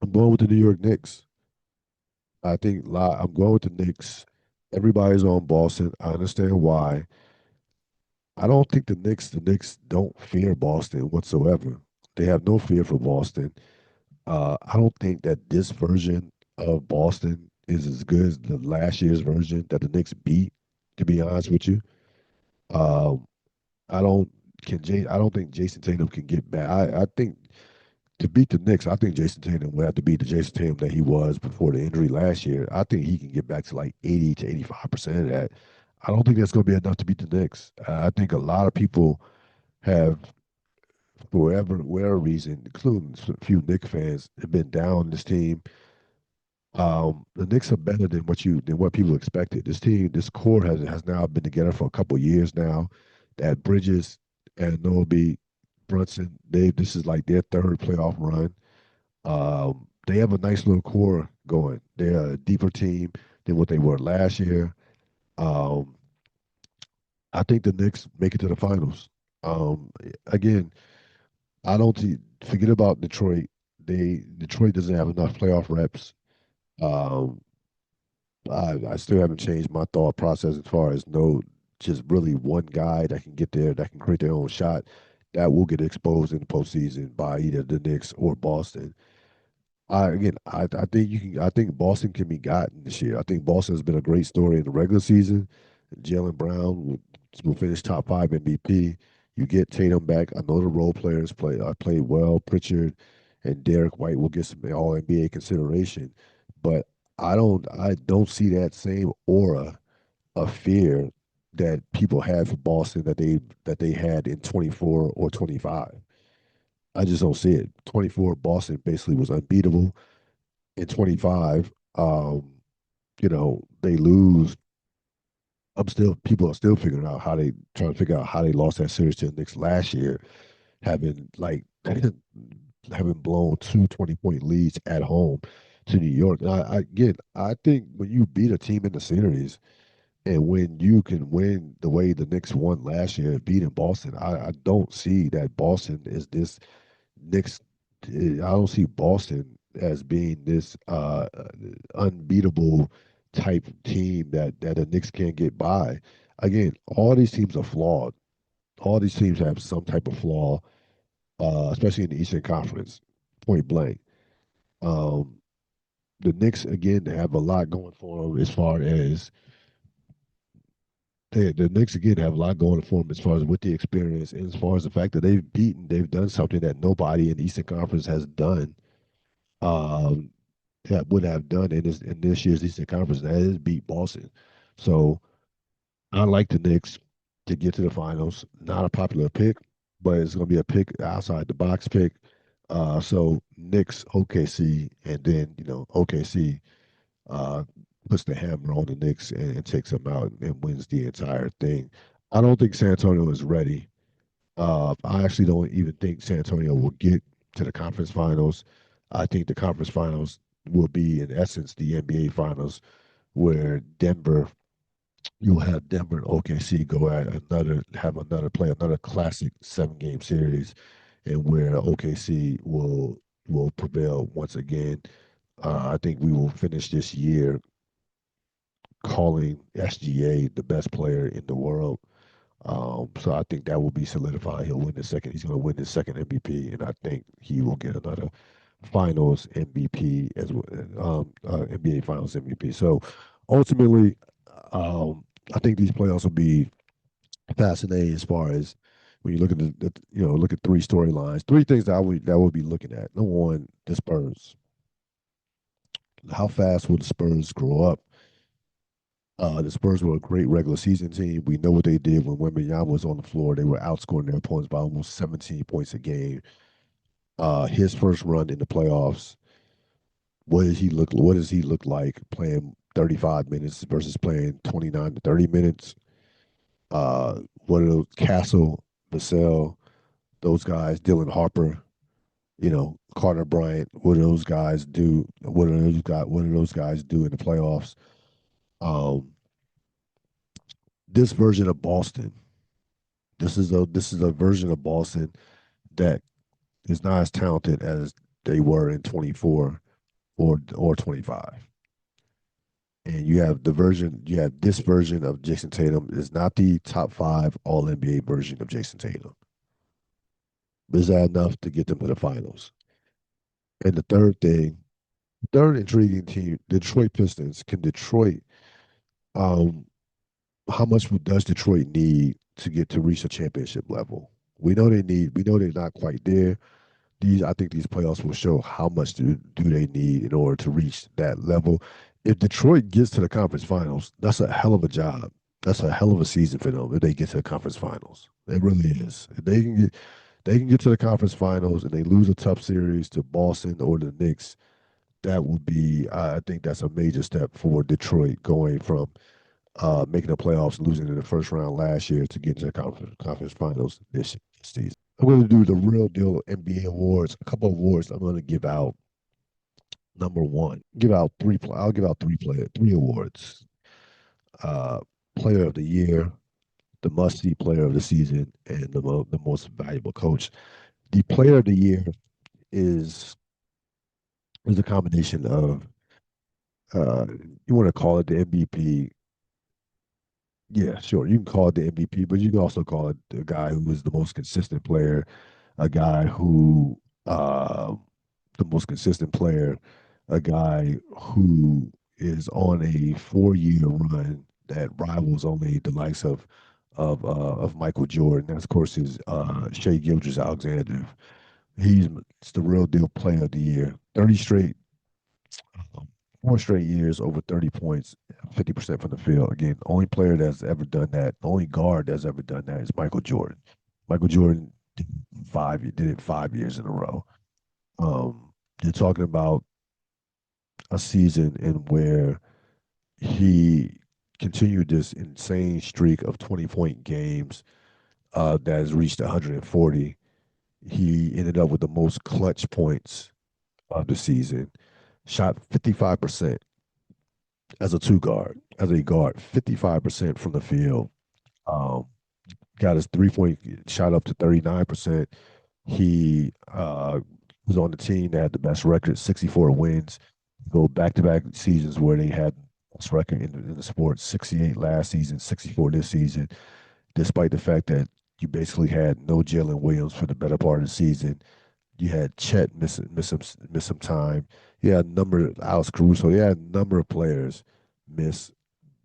I'm going with the New York Knicks. I'm going with the Knicks. Everybody's on Boston. I understand why. I don't think the Knicks don't fear Boston whatsoever. They have no fear for Boston. I don't think that this version of Boston is as good as the last year's version that the Knicks beat. To be honest with you, um, I don't I don't think Jason Tatum can get back. I think to beat the Knicks, I think Jason Tatum will have to beat the Jason Tatum that he was before the injury last year. I think he can get back to like 80 to 85% of that. I don't think that's going to be enough to beat the Knicks. I think a lot of people have, for whatever reason, including a few Knicks fans, have been down on this team. The Knicks are better than what people expected. This team, this core has now been together for a couple of years now. That Bridges and Nobi Brunson, this is like their third playoff run. They have a nice little core going. They're a deeper team than what they were last year. Um, I think the Knicks make it to the finals. Again, I don't forget about Detroit. Detroit doesn't have enough playoff reps. Um, I still haven't changed my thought process as far as no, just really one guy that can get there, that can create their own shot, that will get exposed in the postseason by either the Knicks or Boston. I think you can. I think Boston can be gotten this year. I think Boston has been a great story in the regular season. Jalen Brown will finish top five MVP. You get Tatum back. I know the role players played well. Pritchard and Derek White will get some All NBA consideration, but I don't see that same aura of fear that people had for Boston that they had in 24 or 25. I just don't see it. 24, Boston basically was unbeatable. In 25, they lose. People are still figuring out how trying to figure out how they lost that series to the Knicks last year, having like having blown two 20-point leads at home to New York. And again, I think when you beat a team in the series and when you can win the way the Knicks won last year, beating Boston, I don't see that Boston is this Knicks. I don't see Boston as being this unbeatable type of team that the Knicks can't get by. Again, all these teams are flawed. All these teams have some type of flaw, especially in the Eastern Conference, point blank. Um, the Knicks again have a lot going for them as far as the Knicks again have a lot going for them as far as with the experience and as far as the fact that they've done something that nobody in the Eastern Conference has done. Um, that would have done in this year's Eastern Conference. That is beat Boston. So I like the Knicks to get to the finals. Not a popular pick, but it's going to be a pick outside the box pick. So Knicks, OKC, and then OKC uh, puts the hammer on the Knicks and takes them out and wins the entire thing. I don't think San Antonio is ready. I actually don't even think San Antonio will get to the conference finals. I think the conference finals will be, in essence, the NBA finals, where you'll have Denver and OKC go at have another play, another classic 7 game series, and where OKC will prevail once again. I think we will finish this year calling SGA the best player in the world. So I think that will be solidified. He'll win the second. He's going to win the second MVP, and I think he will get another Finals MVP as well, NBA Finals MVP. So ultimately, I think these playoffs will be fascinating as far as when you look at look at three storylines, three things that I would be looking at. Number one, the Spurs. How fast will the Spurs grow up? The Spurs were a great regular season team. We know what they did when Wembanyama was on the floor. They were outscoring their opponents by almost 17 points a game. His first run in the playoffs, what does he look like playing 35 minutes versus playing 29 to 30 minutes? What are those Castle, Vassell, those guys, Dylan Harper, Carter Bryant, what do those guys do? What do those guys do in the playoffs? Um, this version of Boston, this is a version of Boston that is not as talented as they were in 24 or 25. And you have this version of Jason Tatum is not the top 5 all NBA version of Jason Tatum. But is that enough to get them to the finals? And the third intriguing team, Detroit Pistons. Can Detroit um how much does Detroit need to get to reach a championship level? We know they're not quite there. I think these playoffs will show how much do they need in order to reach that level. If Detroit gets to the conference finals, that's a hell of a job. That's a hell of a season for them if they get to the conference finals. It really is. If they can get to the conference finals and they lose a tough series to Boston or the Knicks, that would be I think that's a major step for Detroit going from making the playoffs, losing in the first round last year to get to the conference finals this season. I'm going to do the Real Deal NBA Awards. A couple of awards I'm going to give out. Number one, give out three. I'll give out three awards. Uh, Player of the Year, the must-see Player of the Season, and the most valuable coach. The Player of the Year is is a combination of uh, you want to call it the MVP. Yeah, sure. You can call it the MVP, but you can also call it the guy who is the most consistent player, a guy who the most consistent player, a guy who is on a 4-year run that rivals only the likes of Michael Jordan. And of course is Shea Gilgeous-Alexander. He's the real deal player of the year. 30 straight, um, 4 straight years over 30 points, 50% from the field. Again, the only player that's ever done that, the only guard that's ever done that is Michael Jordan. Michael Jordan did it 5 years in a row. You're talking about a season in where he continued this insane streak of 20-point games that has reached 140. He ended up with the most clutch points of the season. Shot 55% as a two guard, as a guard, 55% from the field. Um, got his 3 point shot up to 39%. He was on the team that had the best record, 64 wins. Go back to back seasons where they had the best record in the sport, 68 last season, 64 this season, despite the fact that you basically had no Jalen Williams for the better part of the season. You had Chet miss some time. You had a number of Alex Caruso. You had a number of players miss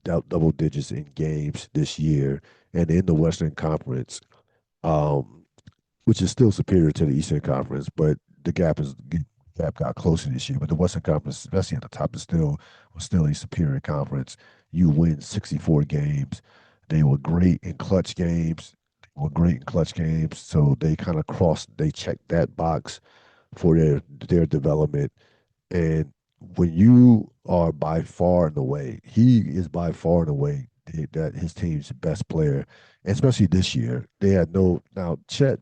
double digits in games this year, and in the Western Conference, um, which is still superior to the Eastern Conference, but the gap got closer this year. But the Western Conference, especially at the top, is still a superior conference. You win 64 games. They were great in clutch games. They were great in clutch games. So they kind of they checked that box for their development. And when you are by far and away, he is by far and away that his team's best player, especially this year. They had no now Chet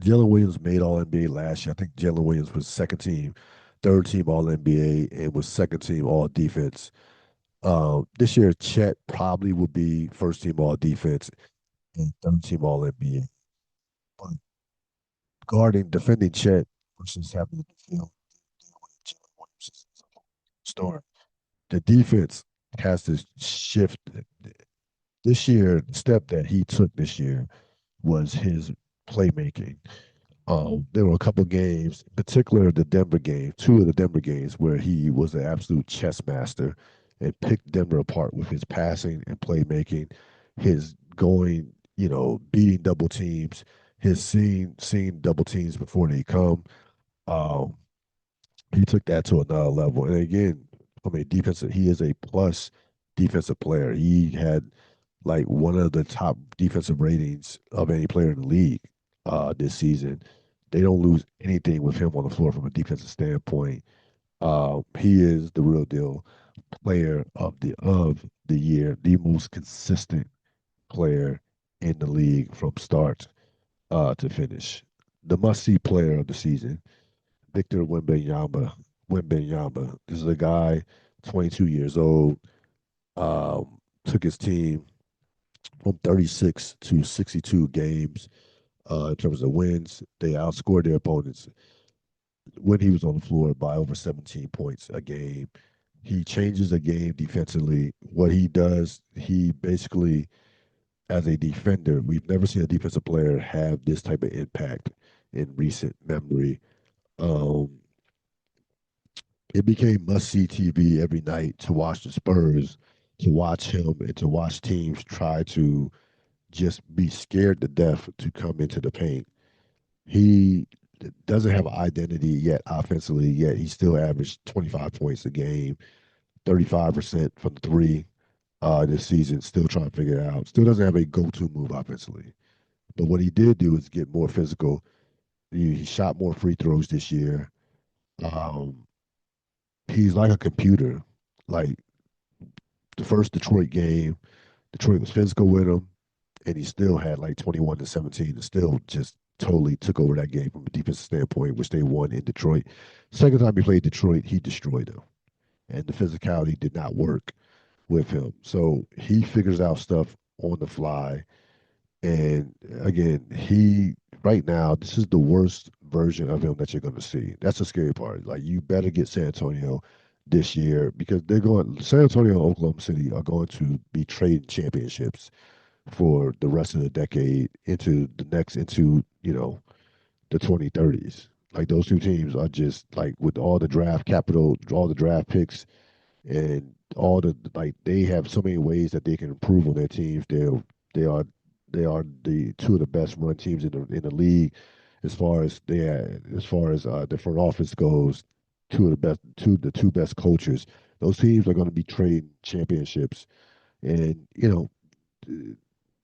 Jalen Williams made All NBA last year. I think Jalen Williams was second team, third team All NBA, and was second team All Defense. This year, Chet probably will be first team All Defense and third team All NBA. But defending Chet versus having to field Jalen Williams is a whole story. The defense has to shift this year. The step that he took this year was his playmaking. There were a couple games, in particular the Denver game, two of the Denver games, where he was an absolute chess master and picked Denver apart with his passing and playmaking, his going, beating double teams, his seeing double teams before they come. Um, he took that to another level. And again, I mean, defensive, he is a plus defensive player. He had like one of the top defensive ratings of any player in the league this season. They don't lose anything with him on the floor from a defensive standpoint. He is the real deal player of the year, the most consistent player in the league from start to finish. The must see player of the season, Victor Wembanyama. Wembanyama. This is a guy, 22 years old, took his team from 36 to 62 games in terms of wins. They outscored their opponents when he was on the floor by over 17 points a game. He changes the game defensively. What he does, he basically, as a defender, we've never seen a defensive player have this type of impact in recent memory. Um, it became must see TV every night to watch the Spurs, to watch him, and to watch teams try to just be scared to death to come into the paint. He doesn't have an identity yet offensively, yet he still averaged 25 points a game, 35% from the three this season, still trying to figure it out. Still doesn't have a go to move offensively. But what he did do is get more physical. He shot more free throws this year. Um, he's like a computer. Like the first Detroit game, Detroit was physical with him, and he still had like 21 to 17 and still just totally took over that game from a defensive standpoint, which they won in Detroit. Second time he played Detroit, he destroyed them. And the physicality did not work with him. So he figures out stuff on the fly. And again, he right now, this is the worst version of him that you're going to see. That's the scary part. Like, you better get San Antonio this year because San Antonio and Oklahoma City are going to be trading championships for the rest of the decade into the 2030s. Like, those two teams are just like, with all the draft capital, all the draft picks, and all the like, they have so many ways that they can improve on their teams. They are they are the two of the best run teams in the league as far as the front office goes. Two best coaches. Those teams are going to be trading championships, and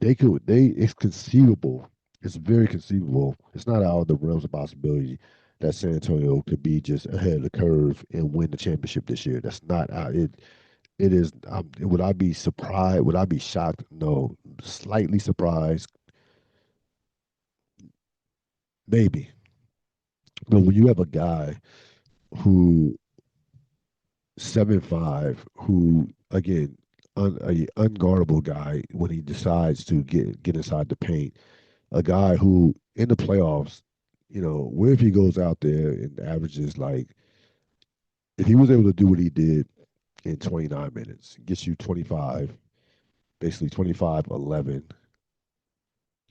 it's conceivable. It's very conceivable. It's not out of the realms of possibility that San Antonio could be just ahead of the curve and win the championship this year. That's not out. It is. Would I be surprised? Would I be shocked? No. Slightly surprised. maybe. But when you have a guy who 7'5", who again a unguardable guy when he decides to get inside the paint, a guy who in the playoffs, where if he goes out there and averages like if he was able to do what he did in 29 minutes, gets you 25, basically 25, 11,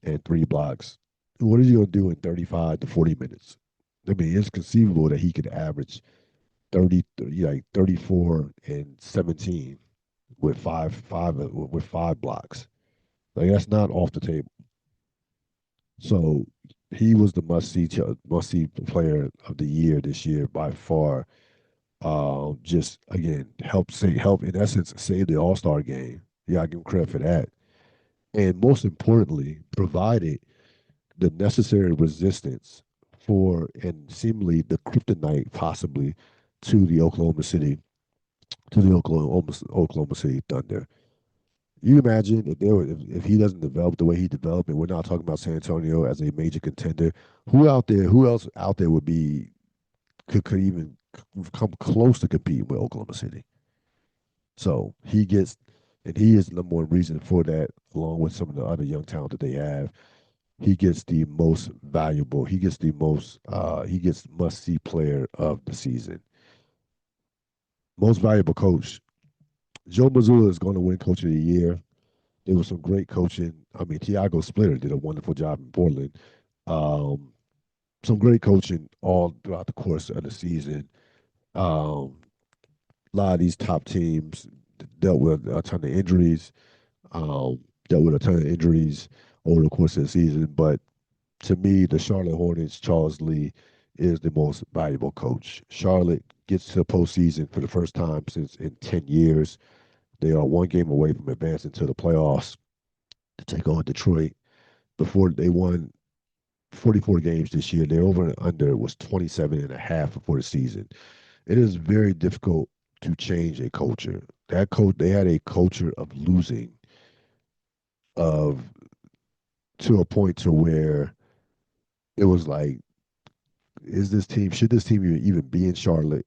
and 3 blocks. What is he going to do in 35 to 40 minutes? I mean, it's conceivable that he could average 30, like 34 and 17 with five blocks. Like that's not off the table. So he was the must see player of the year this year by far. Just again help in essence save the All Star game. Yeah, I give him credit for that. And most importantly, provided the necessary resistance for and seemingly the kryptonite possibly to the Oklahoma City Thunder. You imagine if he doesn't develop the way he developed, and we're not talking about San Antonio as a major contender, who else out there would be could even come close to competing with Oklahoma City? So he gets, and he is the number one reason for that, along with some of the other young talent that they have. He gets the most valuable. He gets the most. He gets must see player of the season. Most valuable coach. Joe Mazzulla is going to win Coach of the Year. There was some great coaching. I mean, Tiago Splitter did a wonderful job in Portland. Um, some great coaching all throughout the course of the season. Um, a lot of these top teams dealt with a ton of injuries. Um, Dealt with a ton of injuries over the course of the season. But to me, the Charlotte Hornets, Charles Lee, is the most valuable coach. Charlotte gets to the postseason for the first time since in 10 years. They are one game away from advancing to the playoffs to take on Detroit. Before they won 44 games this year, their over and under was 27 and a half before the season. It is very difficult to change a culture. They had a culture of losing, of to a point to where it was like, should this team even be in Charlotte?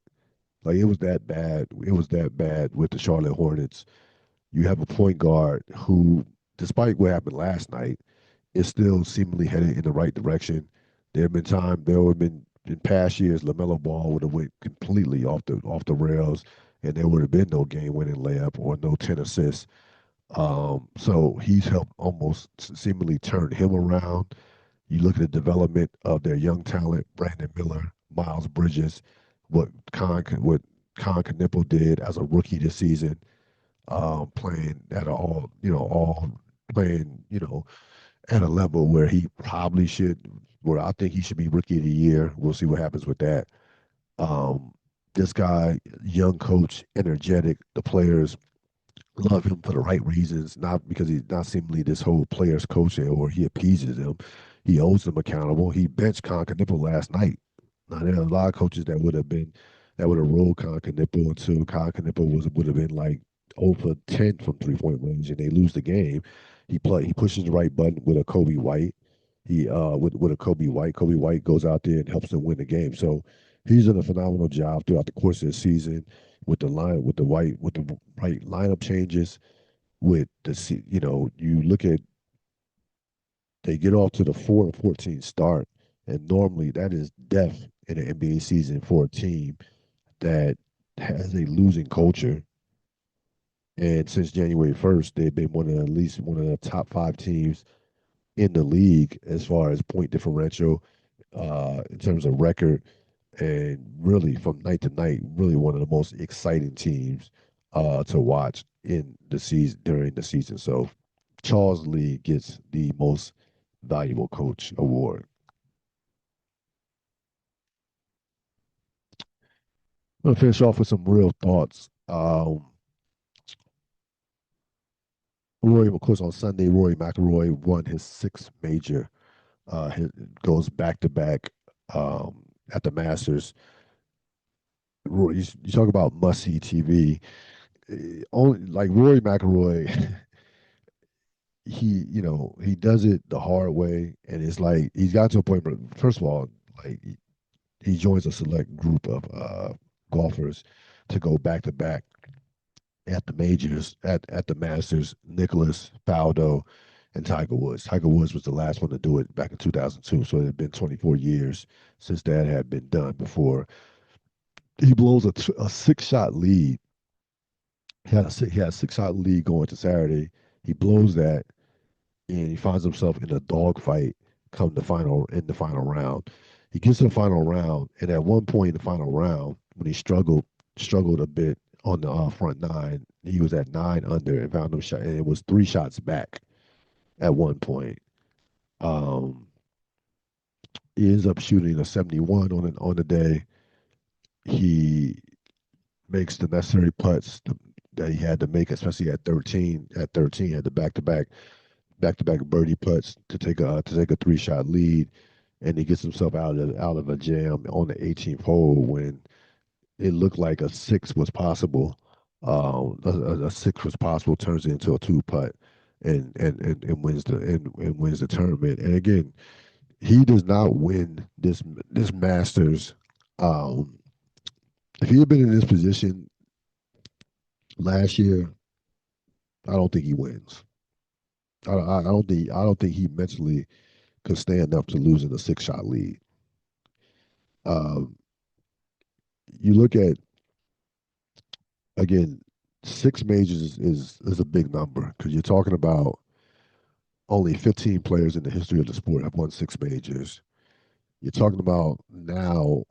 Like it was that bad. It was that bad with the Charlotte Hornets. You have a point guard who, despite what happened last night, is still seemingly headed in the right direction. There have been in past years, LaMelo Ball would have went completely off the rails, and there would have been no game winning layup or no 10 assists. So he's helped almost seemingly turn him around. You look at the development of their young talent, Brandon Miller, Miles Bridges, what Con Knipple did as a rookie this season, playing at all playing, at a level where where I think he should be rookie of the year. We'll see what happens with that. Um, this guy, young coach, energetic. The players love him for the right reasons, not because he's not seemingly this whole players coach or he appeases them. He holds them accountable. He benched Con Knipple last night. Now there are a lot of coaches that would have rolled Con Knipple until Con Knipple would have been like 0 for 10 from 3 point range and they lose the game. He pushes the right button with a Kobe White. He with a Kobe White. Kobe White goes out there and helps them win the game. So he's done a phenomenal job throughout the course of the season with the right lineup changes with you look at they get off to the 4-14 start, and normally that is death in an NBA season for a team that has a losing culture. And since January 1st, they've been at least one of the top 5 teams in the league as far as point differential, in terms of record, and really from night to night, really one of the most exciting teams to watch in the season during the season. So Charles Lee gets the most valuable coach award. I'm gonna finish off with some real thoughts. Rory, of course, on Sunday, Rory McIlroy won his sixth major. He goes back to back at the Masters. Rory, you talk about must see TV. Only like Rory McIlroy, he does it the hard way, and it's like he's got to a point where, first of all, like he joins a select group of golfers to go back to back at the majors, at the Masters. Nicholas Faldo and Tiger Woods. Tiger Woods was the last one to do it back in 2002, so it had been 24 years since that had been done before. He blows a 6 shot lead. He had a 6 shot lead going to Saturday. He blows that, and he finds himself in a dogfight come the final round. He gets to the final round, and at one point in the final round, when he struggled a bit on the front nine, he was at 9 under and found no shot, and it was 3 shots back at one point. Um, he ends up shooting a 71 on the day. He makes the necessary putts that he had to make, especially at 13. At 13, had the back to back birdie putts to take a 3 shot lead, and he gets himself out of a jam on the 18th hole when it looked like a six was possible. A six was possible, turns it into a two putt, and wins the tournament. And again, he does not win this Masters. Um, if he had been in this position last year, I don't think he wins. I don't think he mentally could stand up to losing a 6 shot lead. Um, you look at again, 6 majors is a big number because you're talking about only 15 players in the history of the sport have won 6 majors. You're talking about now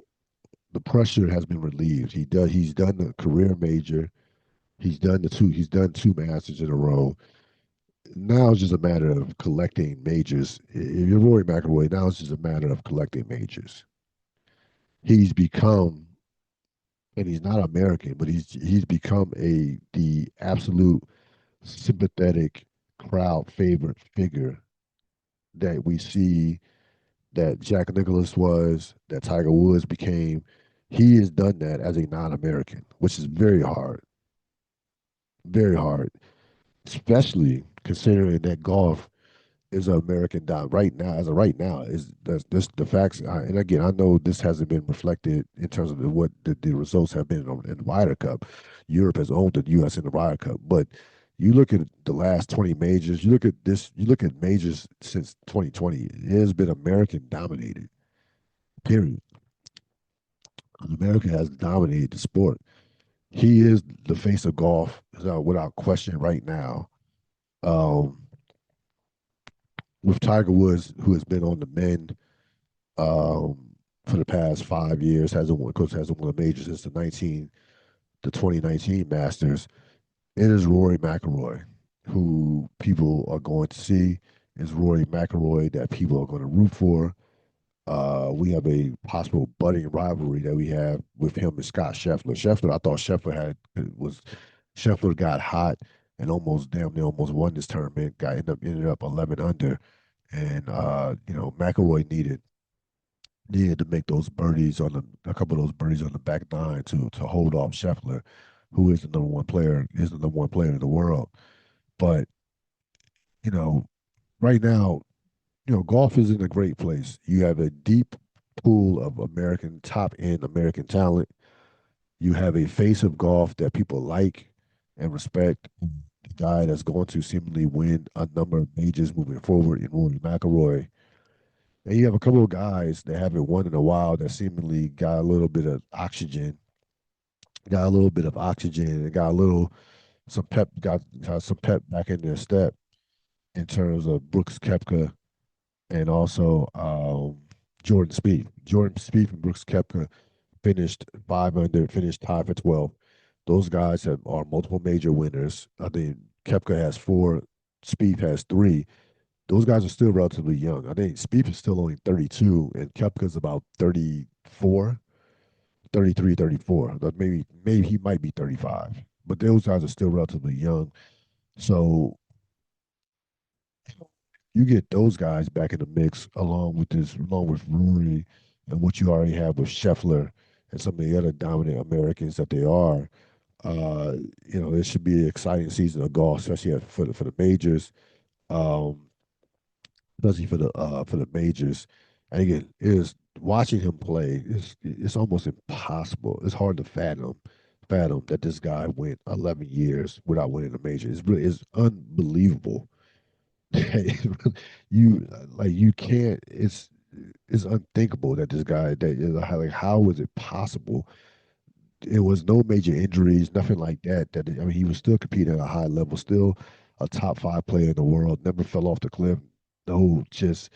the pressure has been relieved. He's done the career major. He's done 2 Masters in a row. Now it's just a matter of collecting majors. If you're Rory McIlroy, now it's just a matter of collecting majors. He's become, and he's not American, but he's become the absolute sympathetic crowd favorite figure that we see that Jack Nicklaus was, that Tiger Woods became. He has done that as a non-American, which is very hard, especially considering that golf is an American dime right now. As of right now, is that's the facts. And again, I know this hasn't been reflected in terms of what the results have been in the Ryder Cup. Europe has owned the U.S. in the Ryder Cup, but you look at the last 20 majors. You look at this. You look at majors since 2020. It has been American dominated. Period. America has dominated the sport. He is the face of golf without question right now. Um, with Tiger Woods, who has been on the mend um, for the past 5 years. Hasn't won, of course, hasn't won a major since the 2019 Masters. It is Rory McIlroy, who people are going to see. Is Rory McIlroy that people are going to root for. We have a possible budding rivalry that we have with him and Scott Scheffler. I thought Scheffler got hot and almost damn near almost won this tournament. Ended up 11 under, and McIlroy needed to make those birdies on a couple of those birdies on the back nine to hold off Scheffler, who is the number one player in the world. But you know, right now, golf is in a great place. You have a deep pool of top end American talent. You have a face of golf that people like and respect. The guy that's going to seemingly win a number of majors moving forward in Rory McIlroy. And you have a couple of guys that haven't won in a while that seemingly got a little bit of oxygen, and got a little got some pep back in their step in terms of Brooks Koepka and also Jordan Spieth. Jordan Spieth and Brooks Koepka finished 5 under, finished tied for 12. Those guys are multiple major winners. I think Koepka has 4, Spieth has 3. Those guys are still relatively young. I think Spieth is still only 32, and Koepka's about 34, 33, 34. Maybe he might be 35. But those guys are still relatively young. So you get those guys back in the mix along with Rory and what you already have with Scheffler and some of the other dominant Americans that they are. Uh, it should be an exciting season of golf, especially for the majors. um, especially for the majors. And again, is watching him play it's almost impossible. It's hard to fathom that this guy went 11 years without winning a major. It's unbelievable. you like you can't. It's unthinkable that this guy that like how was it possible? It was no major injuries, nothing like that. That I mean, he was still competing at a high level, still a top five player in the world. Never fell off the cliff. No, just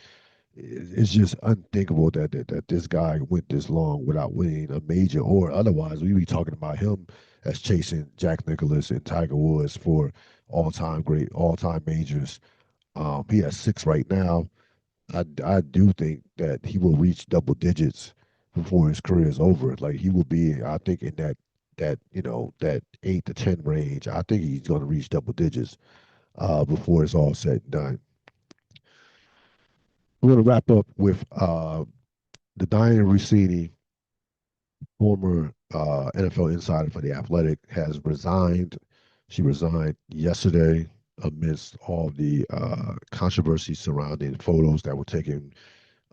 it's just unthinkable that this guy went this long without winning a major, or otherwise we'd be talking about him as chasing Jack Nicklaus and Tiger Woods for all time majors. He has six right now. I do think that he will reach double digits before his career is over. Like he will be, I think, in that 8 to 10 range. I think he's going to reach double digits before it's all said and done. We're going to wrap up with the Dianna Russini, former NFL insider for the Athletic, has resigned. She resigned yesterday amidst all the controversy surrounding photos that were taken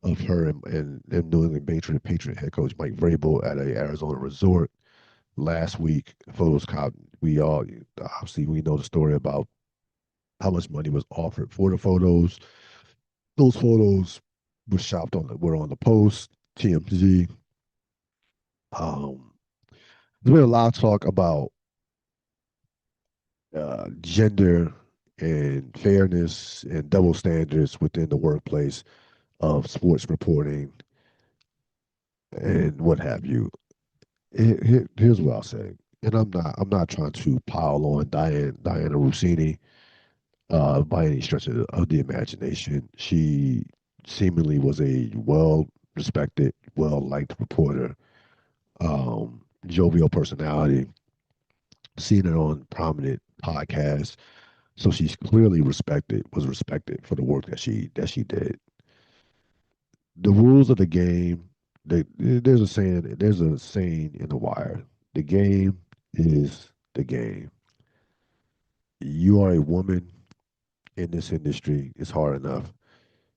of her and New England Patriot head coach Mike Vrabel at a Arizona resort last week. Photos caught. We all obviously we know the story about how much money was offered for the photos. Those photos were on the post TMZ. Um, there's been a lot of talk about gender and fairness and double standards within the workplace of sports reporting and what have you. Here's what I'll say, and I'm not trying to pile on Dianna Russini by any stretch of the imagination. She seemingly was a well respected, well liked reporter, jovial personality, seen it on prominent podcasts. So she's clearly was respected for the work that she did. The rules of the game. There's a saying in The Wire. The game is the game. You are a woman in this industry. It's hard enough.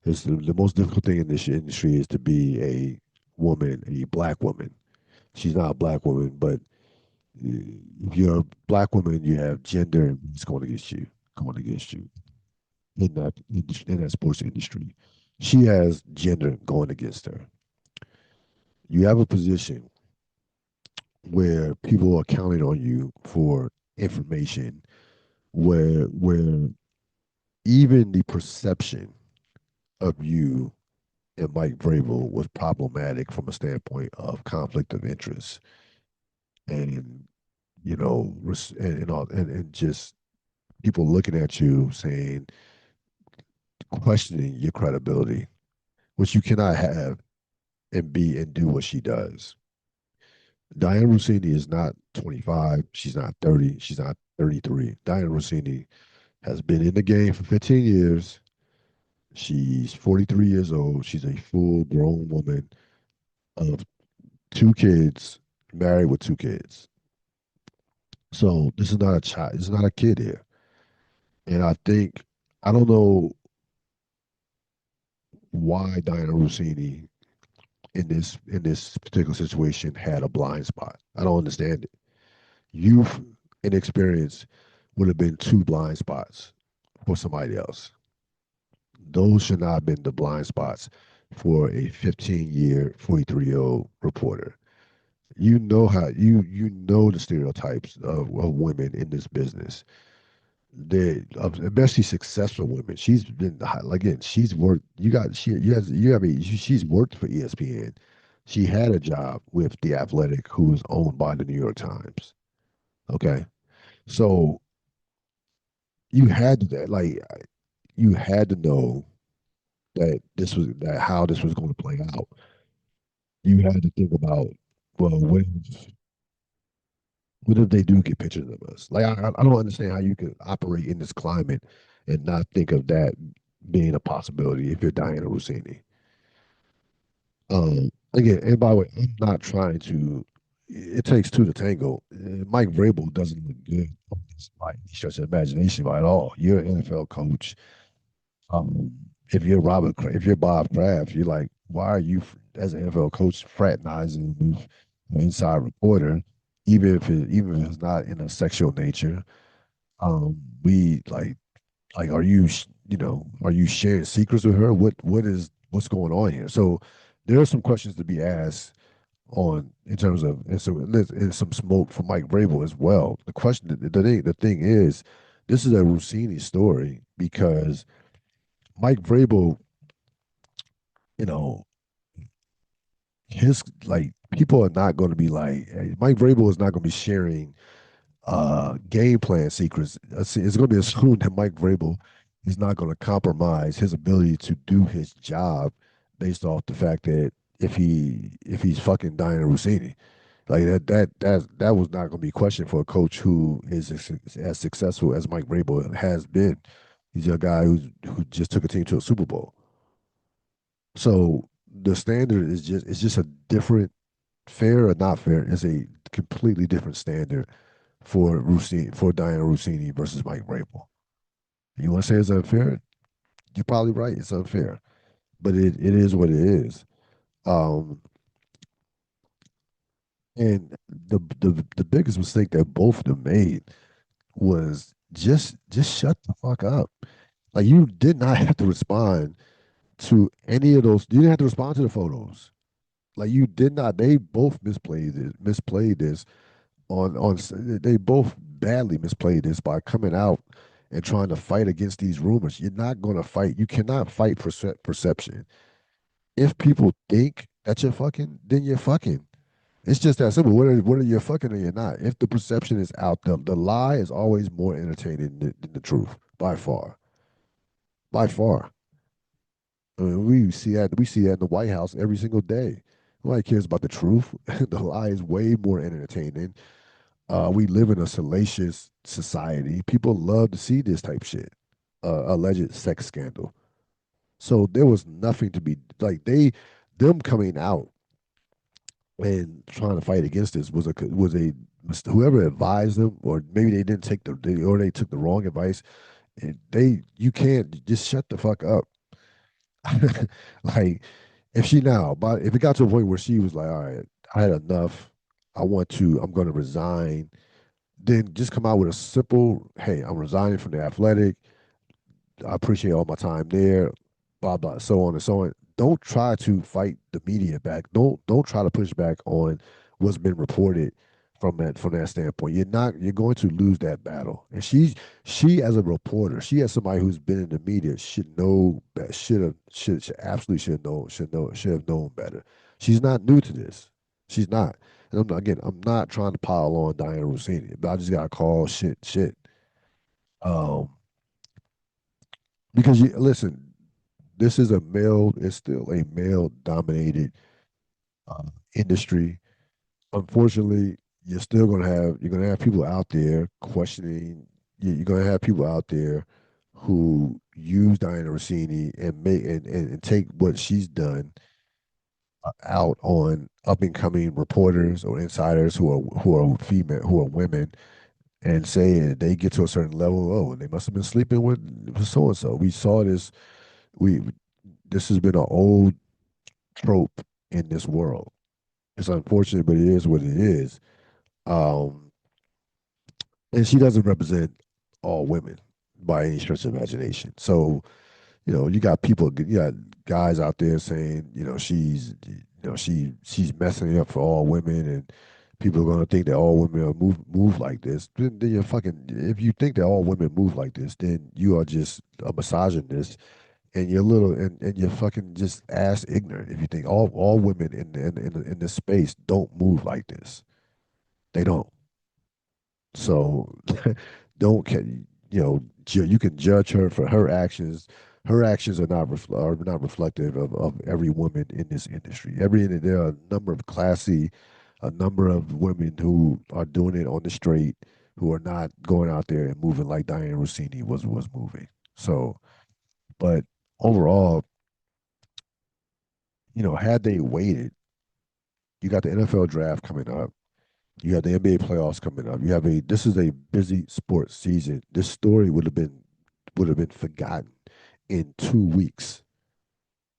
The most difficult thing in this industry is to be a woman, a black woman. She's not a black woman, but if you're a black woman, you have gender and it's going against you in that sports industry. She has gender going against her. You have a position where people are counting on you for information, where even the perception of you and Mike Vrabel was problematic from a standpoint of conflict of interest and and just people looking at you saying questioning your credibility, which you cannot have and be and do what she does. Dianna Russini is not 25. She's not 30. She's not 33. Dianna Russini has been in the game for 15 years. She's 43 years old. She's a full grown woman of two kids, married with two kids. So this is not a child. This is not a kid here. And I don't know why Dianna Russini in this particular situation had a blind spot. I don't understand it. Youth and experience would have been two blind spots for somebody else. Those should not have been the blind spots for a 15-year, 43-year-old reporter. You know the stereotypes of women in this business. Especially successful women. She's been again. She's worked. You got she you has you have a she's worked for ESPN. She had a job with the Athletic, who is owned by the New York Times. Okay, so you had to you had to know that how this was going to play out. You had to think about, well, what if they do get pictures of us? Like I don't understand how you could operate in this climate and not think of that being a possibility if you're Diana Rossini. Again, and by the way, I'm not trying to. It takes two to tango. Mike Vrabel doesn't look good by any stretch of imagination by at all. You're an NFL coach. Um, if you're Bob Kraft, you're like, why are you, as an NFL coach, fraternizing with an inside reporter, even if it's not in a sexual nature? We like, are you, are you sharing secrets with her? What's going on here? So there are some questions to be asked on in terms of, and some smoke from Mike Vrabel as well. The thing is, this is a Rossini story because Mike Vrabel, you know, his like people are not going to be like Mike Vrabel is not going to be sharing game plan secrets. It's going to be assumed that Mike Vrabel is not going to compromise his ability to do his job based off the fact that if he's fucking Dianna Russini. Like that was not going to be questioned for a coach who is as successful as Mike Vrabel has been. He's a guy who just took a team to a Super Bowl. So the standard is just it's just a different, fair or not fair, is a completely different standard for Dianna Russini versus Mike Vrabel. You want to say it's unfair? You're probably right. It's unfair, but it is what it is. Um, and the biggest mistake that both of them made was just shut the fuck up. Like you did not have to respond to any of those. You didn't have to respond to the photos. Like you did not. They both misplayed this they both badly misplayed this by coming out and trying to fight against these rumors. You're not going to fight. You cannot fight perception. If people think that you're fucking, then you're fucking. It's just that simple. Whether you're fucking or you're not. If the perception is out, the lie is always more entertaining than the truth, by far. By far. I mean, we see that in the White House every single day. Nobody cares about the truth. The lie is way more entertaining. We live in a salacious society. People love to see this type shit, alleged sex scandal. So there was nothing to be like them coming out and trying to fight against this was a whoever advised them, or maybe they didn't take or they took the wrong advice. You can't just shut the fuck up. Like if she now, but if it got to a point where she was like, all right, I had enough. I'm going to resign, then just come out with a simple, hey, I'm resigning from the Athletic. I appreciate all my time there, blah blah, so on and so on. Don't try to fight the media back. Don't try to push back on what's been reported from that standpoint. You're going to lose that battle. And she as a reporter, she as somebody who's been in the media should know that should absolutely should have known better. She's not new to this. She's not. And I'm not trying to pile on Dianna Russini, but I just gotta call shit. Um, because you listen, it's still a male dominated uh, industry. Unfortunately, you're gonna have people out there questioning. You're gonna have people out there who use Diana Rossini and and take what she's done out on up and coming reporters or insiders who are women, and say they get to a certain level. Oh, they must have been sleeping with so and so. We saw this. We This has been an old trope in this world. It's unfortunate, but it is what it is. Um, and she doesn't represent all women by any stretch of imagination. So, you got guys out there saying, she's messing it up for all women, and people are gonna think that all women are move like this. Then you're fucking. If you think that all women move like this, then you are just a misogynist, and you're fucking just ass ignorant if you think all women in this space don't move like this. They don't. So don't you can judge her for her actions. Her actions are not reflective of every woman in this industry. There are a number of a number of women who are doing it on the straight, who are not going out there and moving like Diana Rossini was moving. So, but overall, had they waited, you got the NFL draft coming up. You have the NBA playoffs coming up. This is a busy sports season. This story would have been forgotten in 2 weeks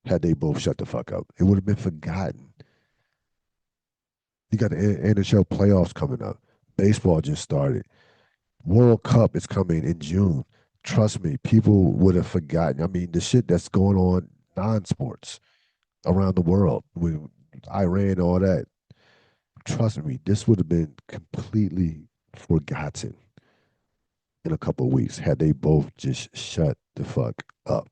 had they both shut the fuck up. It would have been forgotten. You got the NHL playoffs coming up. Baseball just started. World Cup is coming in June. Trust me, people would have forgotten. I mean, the shit that's going on non-sports around the world with Iran, all that. Trust me, this would have been completely forgotten in a couple of weeks had they both just shut the fuck up.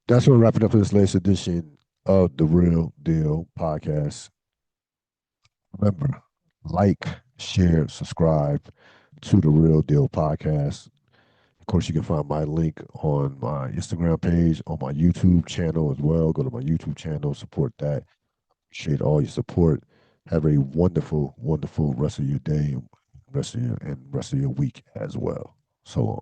That's what we're wrapping up for this latest edition of the Real Deal podcast. Remember, like, share, subscribe to the Real Deal podcast. Of course, you can find my link on my Instagram page, on my YouTube channel as well. Go to my YouTube channel, support that. Appreciate all your support. Have a wonderful, wonderful rest of your day, rest of your week as well. So long.